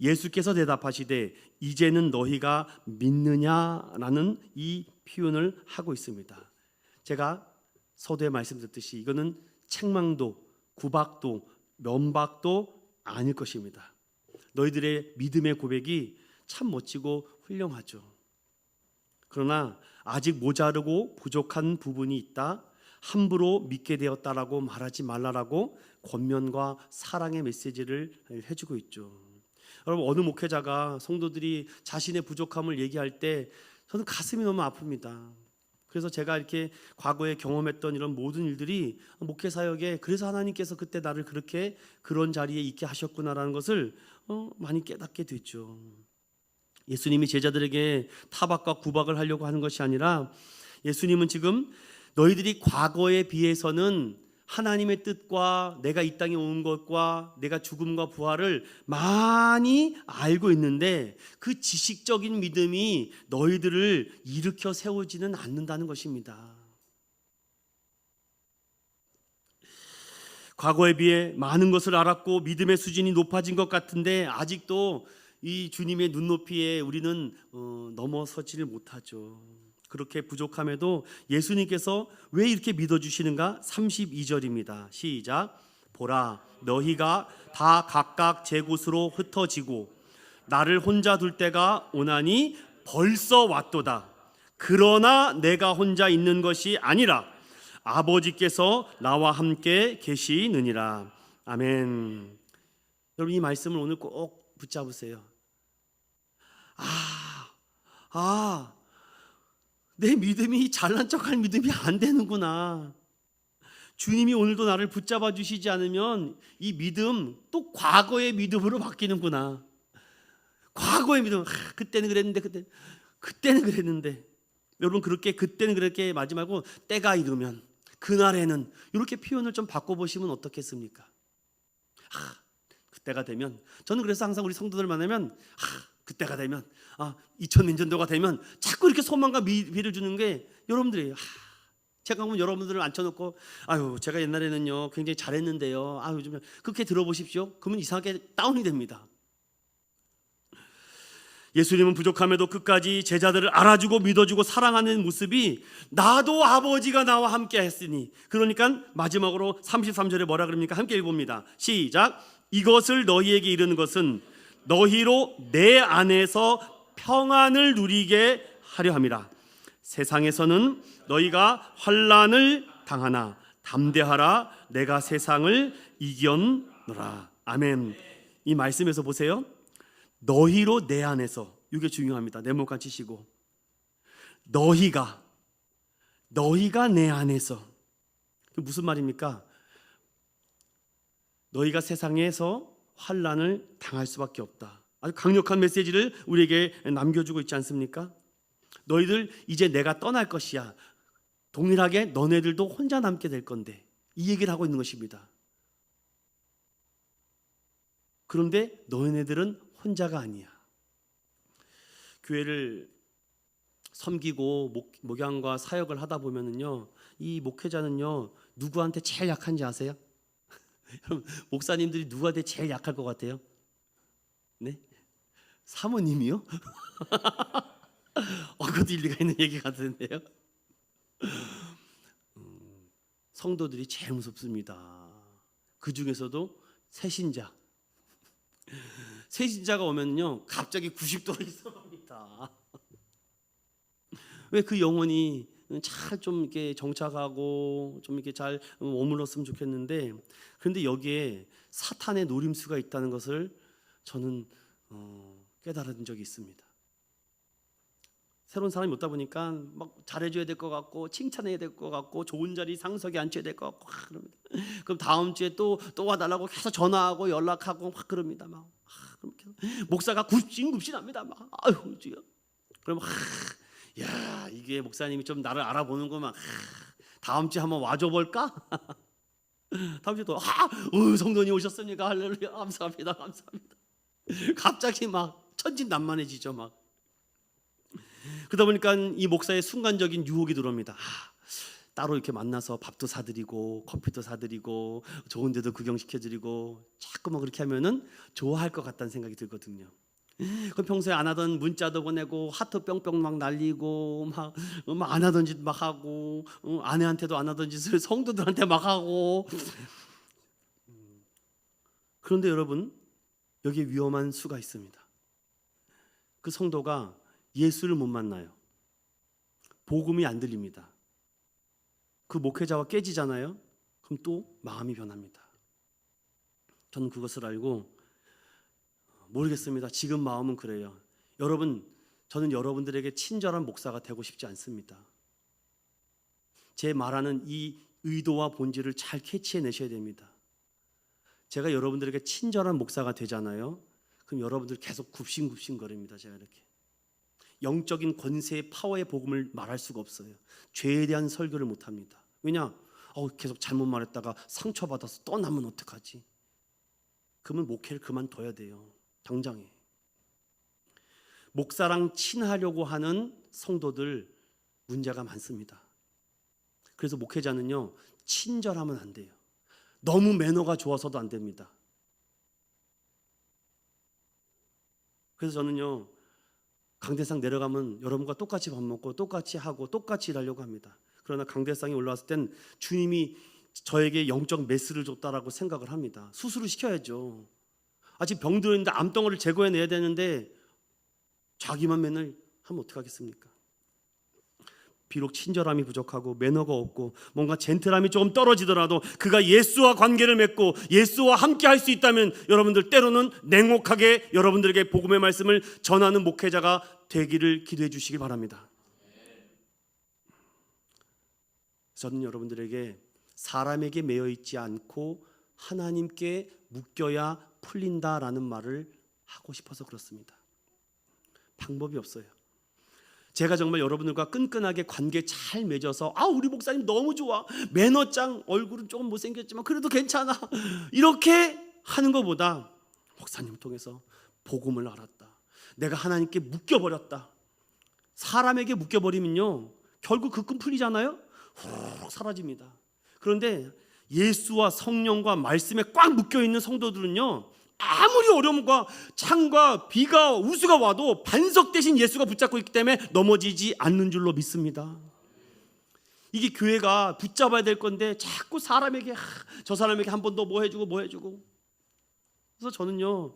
S1: 예수께서 대답하시되 이제는 너희가 믿느냐라는 이 표현을 하고 있습니다. 제가 서두에 말씀드렸듯이 이거는 책망도 구박도 면박도 아닐 것입니다. 너희들의 믿음의 고백이 참 멋지고 훌륭하죠. 그러나 아직 모자르고 부족한 부분이 있다. 함부로 믿게 되었다라고 말하지 말라라고 권면과 사랑의 메시지를 해주고 있죠. 여러분, 어느 목회자가 성도들이 자신의 부족함을 얘기할 때 저는 가슴이 너무 아픕니다. 그래서 제가 이렇게 과거에 경험했던 이런 모든 일들이 목회 사역에 그래서 하나님께서 그때 나를 그렇게 그런 자리에 있게 하셨구나라는 것을 많이 깨닫게 됐죠. 예수님이 제자들에게 타박과 구박을 하려고 하는 것이 아니라 예수님은 지금 너희들이 과거에 비해서는 하나님의 뜻과 내가 이 땅에 온 것과 내가 죽음과 부활을 많이 알고 있는데 그 지식적인 믿음이 너희들을 일으켜 세우지는 않는다는 것입니다. 과거에 비해 많은 것을 알았고 믿음의 수준이 높아진 것 같은데 아직도 이 주님의 눈높이에 우리는 넘어서지를 못하죠. 그렇게 부족함에도 예수님께서 왜 이렇게 믿어주시는가? 32절입니다. 시작. 보라, 너희가 다 각각 제 곳으로 흩어지고 나를 혼자 둘 때가 오나니 벌써 왔도다. 그러나 내가 혼자 있는 것이 아니라 아버지께서 나와 함께 계시느니라. 아멘. 여러분, 이 말씀을 오늘 꼭 붙잡으세요. 내 믿음이 잘난 척할 믿음이 안 되는구나. 주님이 오늘도 나를 붙잡아 주시지 않으면 이 믿음 또 과거의 믿음으로 바뀌는구나. 과거의 믿음, 그때는 그랬는데 그때는 그랬는데. 여러분, 그렇게 그때는 그렇게 하지 말고 때가 이르면, 그날에는, 이렇게 표현을 좀 바꿔보시면 어떻겠습니까? 그때가 되면, 저는 그래서 항상 우리 성도들 만나면 그때가 되면, 2000년도가 되면 자꾸 이렇게 소망과 미를 주는 게 여러분들이에요. 제가 보면 여러분들을 앉혀놓고 제가 옛날에는요 굉장히 잘했는데요, 요즘 그렇게 들어보십시오. 그러면 이상하게 다운이 됩니다. 예수님은 부족함에도 끝까지 제자들을 알아주고 믿어주고 사랑하는 모습이 나도 아버지가 나와 함께 했으니, 그러니까 마지막으로 33절에 뭐라 그럽니까? 함께 읽어봅니다. 시작. 이것을 너희에게 이르는 것은 너희로 내 안에서 평안을 누리게 하려 함이라. 세상에서는 너희가 환난을 당하나 담대하라. 내가 세상을 이겼노라. 아멘. 이 말씀에서 보세요. 너희로 내 안에서, 이게 중요합니다. 네모칸 치시고, 너희가 내 안에서. 무슨 말입니까? 너희가 세상에서 환난을 당할 수밖에 없다. 아주 강력한 메시지를 우리에게 남겨주고 있지 않습니까? 너희들 이제 내가 떠날 것이야. 동일하게 너네들도 혼자 남게 될 건데, 이 얘기를 하고 있는 것입니다. 그런데 너희네들은 혼자가 아니야. 교회를 섬기고 목양과 사역을 하다 보면은요, 이 목회자는요 누구한테 제일 약한지 아세요? 목사님들이 누구한테 제일 약할 것 같아요? 네? 사모님이요? 그것도 일리가 있는 얘기 같은데요. 성도들이 제일 무섭습니다. 그 중에서도 새신자가 오면요 갑자기 90도로 이동합니다. 왜? 그 영혼이 잘 좀 이렇게 정착하고 좀 이렇게 잘 머물렀으면 좋겠는데, 그런데 여기에 사탄의 노림수가 있다는 것을 저는 깨달은 적이 있습니다. 새로운 사람이 오다 보니까 막 잘해줘야 될 것 같고 칭찬해야 될 것 같고 좋은 자리 상석에 앉혀야 될 것 같고 그럽니다. 그럼 다음 주에 또 와달라고 계속 전화하고 연락하고 막 그럽니다. 막 그렇게 목사가 굽신굽신합니다. 막 아유 주여. 그럼 야 이게 목사님이 좀 나를 알아보는구만. 다음 주에 한번 와줘 볼까? 다음 주에 또 성도님 오셨습니까? 할렐루야 감사합니다. 감사합니다. 갑자기 막 천진난만해지죠 막. 그러다 보니까 이 목사의 순간적인 유혹이 들어옵니다. 따로 이렇게 만나서 밥도 사드리고 커피도 사드리고 좋은 데도 구경시켜드리고 자꾸 막 그렇게 하면은 좋아할 것 같다는 생각이 들거든요. 그럼 평소에 안 하던 문자도 보내고 하트 뿅뿅 막 날리고 막 안 하던 짓 막 하고 아내한테도 안 하던 짓을 성도들한테 막 하고. 그런데 여러분 여기에 위험한 수가 있습니다. 그 성도가 예수를 못 만나요. 복음이 안 들립니다. 그 목회자와 깨지잖아요. 그럼 또 마음이 변합니다. 저는 그것을 알고 모르겠습니다. 지금 마음은 그래요. 여러분, 저는 여러분들에게 친절한 목사가 되고 싶지 않습니다. 제 말하는 이 의도와 본질을 잘 캐치해내셔야 됩니다. 제가 여러분들에게 친절한 목사가 되잖아요. 그럼 여러분들 계속 굽신굽신거립니다. 제가 이렇게 영적인 권세의 파워의 복음을 말할 수가 없어요. 죄에 대한 설교를 못합니다. 왜냐? 계속 잘못 말했다가 상처받아서 떠나면 어떡하지? 그러면 목회를 그만둬야 돼요. 당장에. 목사랑 친하려고 하는 성도들 문제가 많습니다. 그래서 목회자는요 친절하면 안 돼요. 너무 매너가 좋아서도 안 됩니다. 그래서 저는요 강대상 내려가면 여러분과 똑같이 밥 먹고 똑같이 하고 똑같이 일하려고 합니다. 그러나 강대상이 올라왔을 땐 주님이 저에게 영적 메스를 줬다라고 생각을 합니다. 수술을 시켜야죠. 아직 병들어 있는데 암덩어리를 제거해내야 되는데 자기만 맨날 하면 어떡하겠습니까? 비록 친절함이 부족하고 매너가 없고 뭔가 젠틀함이 조금 떨어지더라도 그가 예수와 관계를 맺고 예수와 함께 할 수 있다면 여러분들 때로는 냉혹하게 여러분들에게 복음의 말씀을 전하는 목회자가 되기를 기도해 주시기 바랍니다. 저는 여러분들에게 사람에게 매여 있지 않고 하나님께 묶여야 풀린다라는 말을 하고 싶어서 그렇습니다. 방법이 없어요. 제가 정말 여러분들과 끈끈하게 관계 잘 맺어서 우리 목사님 너무 좋아, 매너짱, 얼굴은 조금 못생겼지만 그래도 괜찮아, 이렇게 하는 것보다 목사님 통해서 복음을 알았다, 내가 하나님께 묶여버렸다. 사람에게 묶여버리면요 결국 그 끈 풀리잖아요. 훅 사라집니다. 그런데 예수와 성령과 말씀에 꽉 묶여있는 성도들은요 아무리 어려움과 창과 비가 우수가 와도 반석 대신 예수가 붙잡고 있기 때문에 넘어지지 않는 줄로 믿습니다. 이게 교회가 붙잡아야 될 건데 자꾸 사람에게 저 사람에게 한 번 더 뭐 해주고 그래서 저는요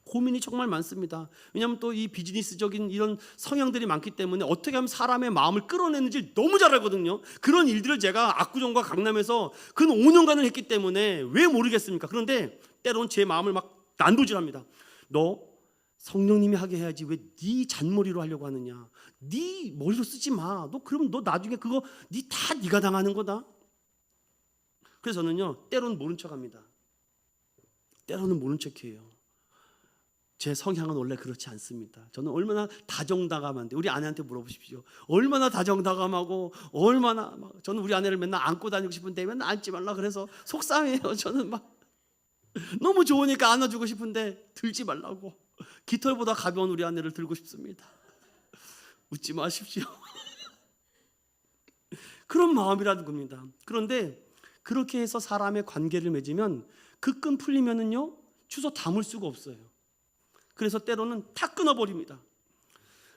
S1: 고민이 정말 많습니다. 왜냐하면 또 이 비즈니스적인 이런 성향들이 많기 때문에 어떻게 하면 사람의 마음을 끌어내는지 너무 잘 알거든요. 그런 일들을 제가 압구정과 강남에서 근 5년간을 했기 때문에 왜 모르겠습니까? 그런데 때로는 제 마음을 막 난도질합니다. 너 성령님이 하게 해야지 왜 네 잔머리로 하려고 하느냐? 네 머리로 쓰지 마. 너 그러면 너 나중에 그거 네가 당하는 거다. 그래서 저는요 때로는 모른 척합니다. 때로는 모른 척해요. 제 성향은 원래 그렇지 않습니다. 저는 얼마나 다정다감한데, 우리 아내한테 물어보십시오. 얼마나 다정다감하고 얼마나 저는 우리 아내를 맨날 안고 다니고 싶은데 맨날 안지 말라 그래서 속상해요. 저는 막 너무 좋으니까 안아주고 싶은데 들지 말라고. 깃털보다 가벼운 우리 아내를 들고 싶습니다. 웃지 마십시오. 그런 마음이라는 겁니다. 그런데 그렇게 해서 사람의 관계를 맺으면 그 끈 풀리면은요 주워 담을 수가 없어요. 그래서 때로는 다 끊어버립니다.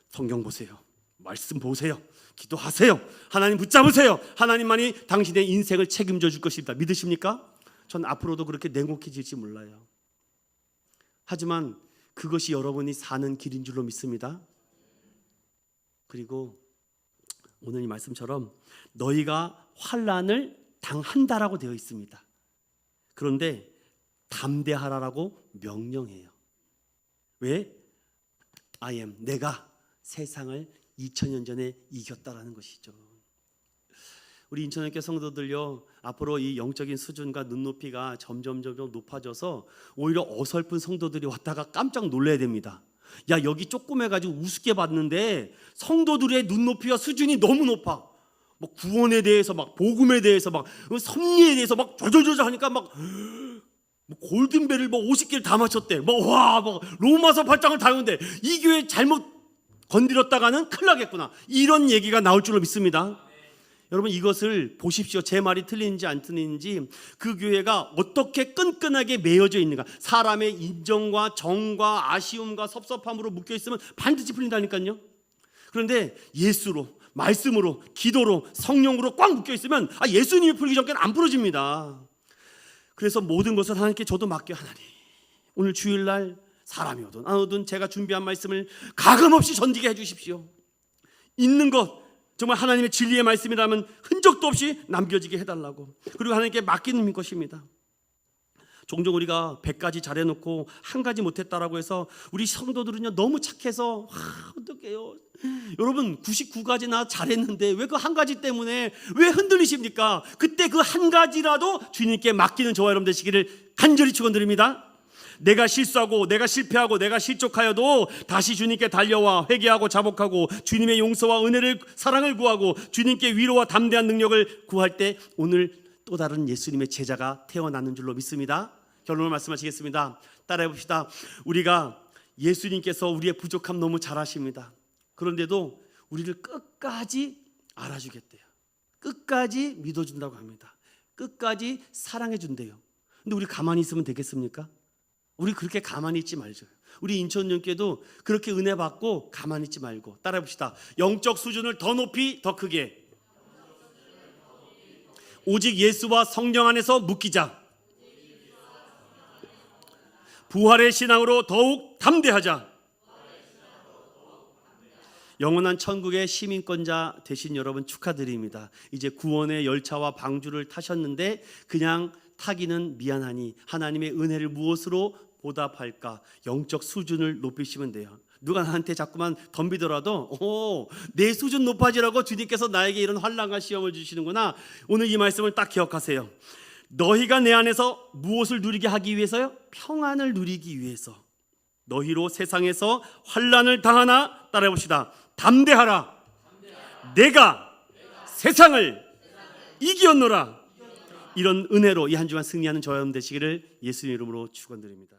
S1: 성경 보세요, 말씀 보세요, 기도하세요, 하나님 붙잡으세요. 하나님만이 당신의 인생을 책임져 줄 것입니다. 믿으십니까? 전 앞으로도 그렇게 냉혹해질지 몰라요. 하지만 그것이 여러분이 사는 길인 줄로 믿습니다. 그리고 오늘 이 말씀처럼 너희가 환난을 당한다라고 되어 있습니다. 그런데 담대하라라고 명령해요. 왜? I am, 내가 세상을 2000년 전에 이겼다라는 것이죠. 우리 인천학교 성도들요, 앞으로 이 영적인 수준과 눈높이가 점점 높아져서 오히려 어설픈 성도들이 왔다가 깜짝 놀라야 됩니다. 야, 여기 조그매가지고 우습게 봤는데 성도들의 눈높이와 수준이 너무 높아. 뭐 구원에 대해서 막 복음에 대해서 막 섭리에 대해서 막 조절조절 하니까 막 뭐 골든벨을 뭐 50개를 다 맞췄대. 뭐 로마서 8장을 다 외운대. 이 교회 잘못 건드렸다가는 큰일 나겠구나. 이런 얘기가 나올 줄로 믿습니다. 여러분, 이것을 보십시오. 제 말이 틀리는지 안 틀리는지, 그 교회가 어떻게 끈끈하게 매여져 있는가. 사람의 인정과 정과 아쉬움과 섭섭함으로 묶여 있으면 반드시 풀린다니까요. 그런데 예수로, 말씀으로, 기도로, 성령으로 꽉 묶여 있으면 예수님이 풀기 전까지는 안 풀어집니다. 그래서 모든 것을 하나님께 저도 맡겨. 하나님, 오늘 주일날 사람이 오든 안 오든 제가 준비한 말씀을 가감없이 전지게 해주십시오. 있는 것, 정말 하나님의 진리의 말씀이라면 흔적도 없이 남겨지게 해달라고. 그리고 하나님께 맡기는 것입니다. 종종 우리가 100가지 잘해놓고 한 가지 못했다라고 해서 우리 성도들은요, 너무 착해서 어떡해요. 여러분, 99가지나 잘했는데 왜 그 한 가지 때문에 왜 흔들리십니까? 그때 그 한 가지라도 주님께 맡기는 저와 여러분 되시기를 간절히 축원드립니다. 내가 실수하고 내가 실패하고 내가 실족하여도 다시 주님께 달려와 회개하고 자복하고 주님의 용서와 은혜를, 사랑을 구하고 주님께 위로와 담대한 능력을 구할 때 오늘 또 다른 예수님의 제자가 태어나는 줄로 믿습니다. 결론을 말씀하시겠습니다. 따라해 봅시다. 우리가 예수님께서 우리의 부족함 너무 잘 아십니다. 그런데도 우리를 끝까지 알아주겠대요. 끝까지 믿어준다고 합니다. 끝까지 사랑해 준대요. 근데 우리 가만히 있으면 되겠습니까? 우리 그렇게 가만히 있지 말죠. 우리 인천연교회도 그렇게 은혜 받고 가만히 있지 말고 따라해 봅시다. 영적 수준을 더 높이 더 크게 오직 예수와 성령 안에서 묶이자. 부활의 신앙으로 더욱 담대하자. 영원한 천국의 시민권자 되신 여러분 축하드립니다. 이제 구원의 열차와 방주를 타셨는데 그냥 타기는 미안하니 하나님의 은혜를 무엇으로 보답할까? 영적 수준을 높이시면 돼요. 누가 나한테 자꾸만 덤비더라도 내 수준 높아지라고 주님께서 나에게 이런 환난과 시험을 주시는구나. 오늘 이 말씀을 딱 기억하세요. 너희가 내 안에서 무엇을 누리게 하기 위해서요? 평안을 누리기 위해서. 너희로 세상에서 환난을 당하나 따라해 봅시다. 담대하라. 내가 세상을 이기었노라. 이런 은혜로 이 한 주간 승리하는 저와 여러분 되시기를 예수님 이름으로 축원드립니다.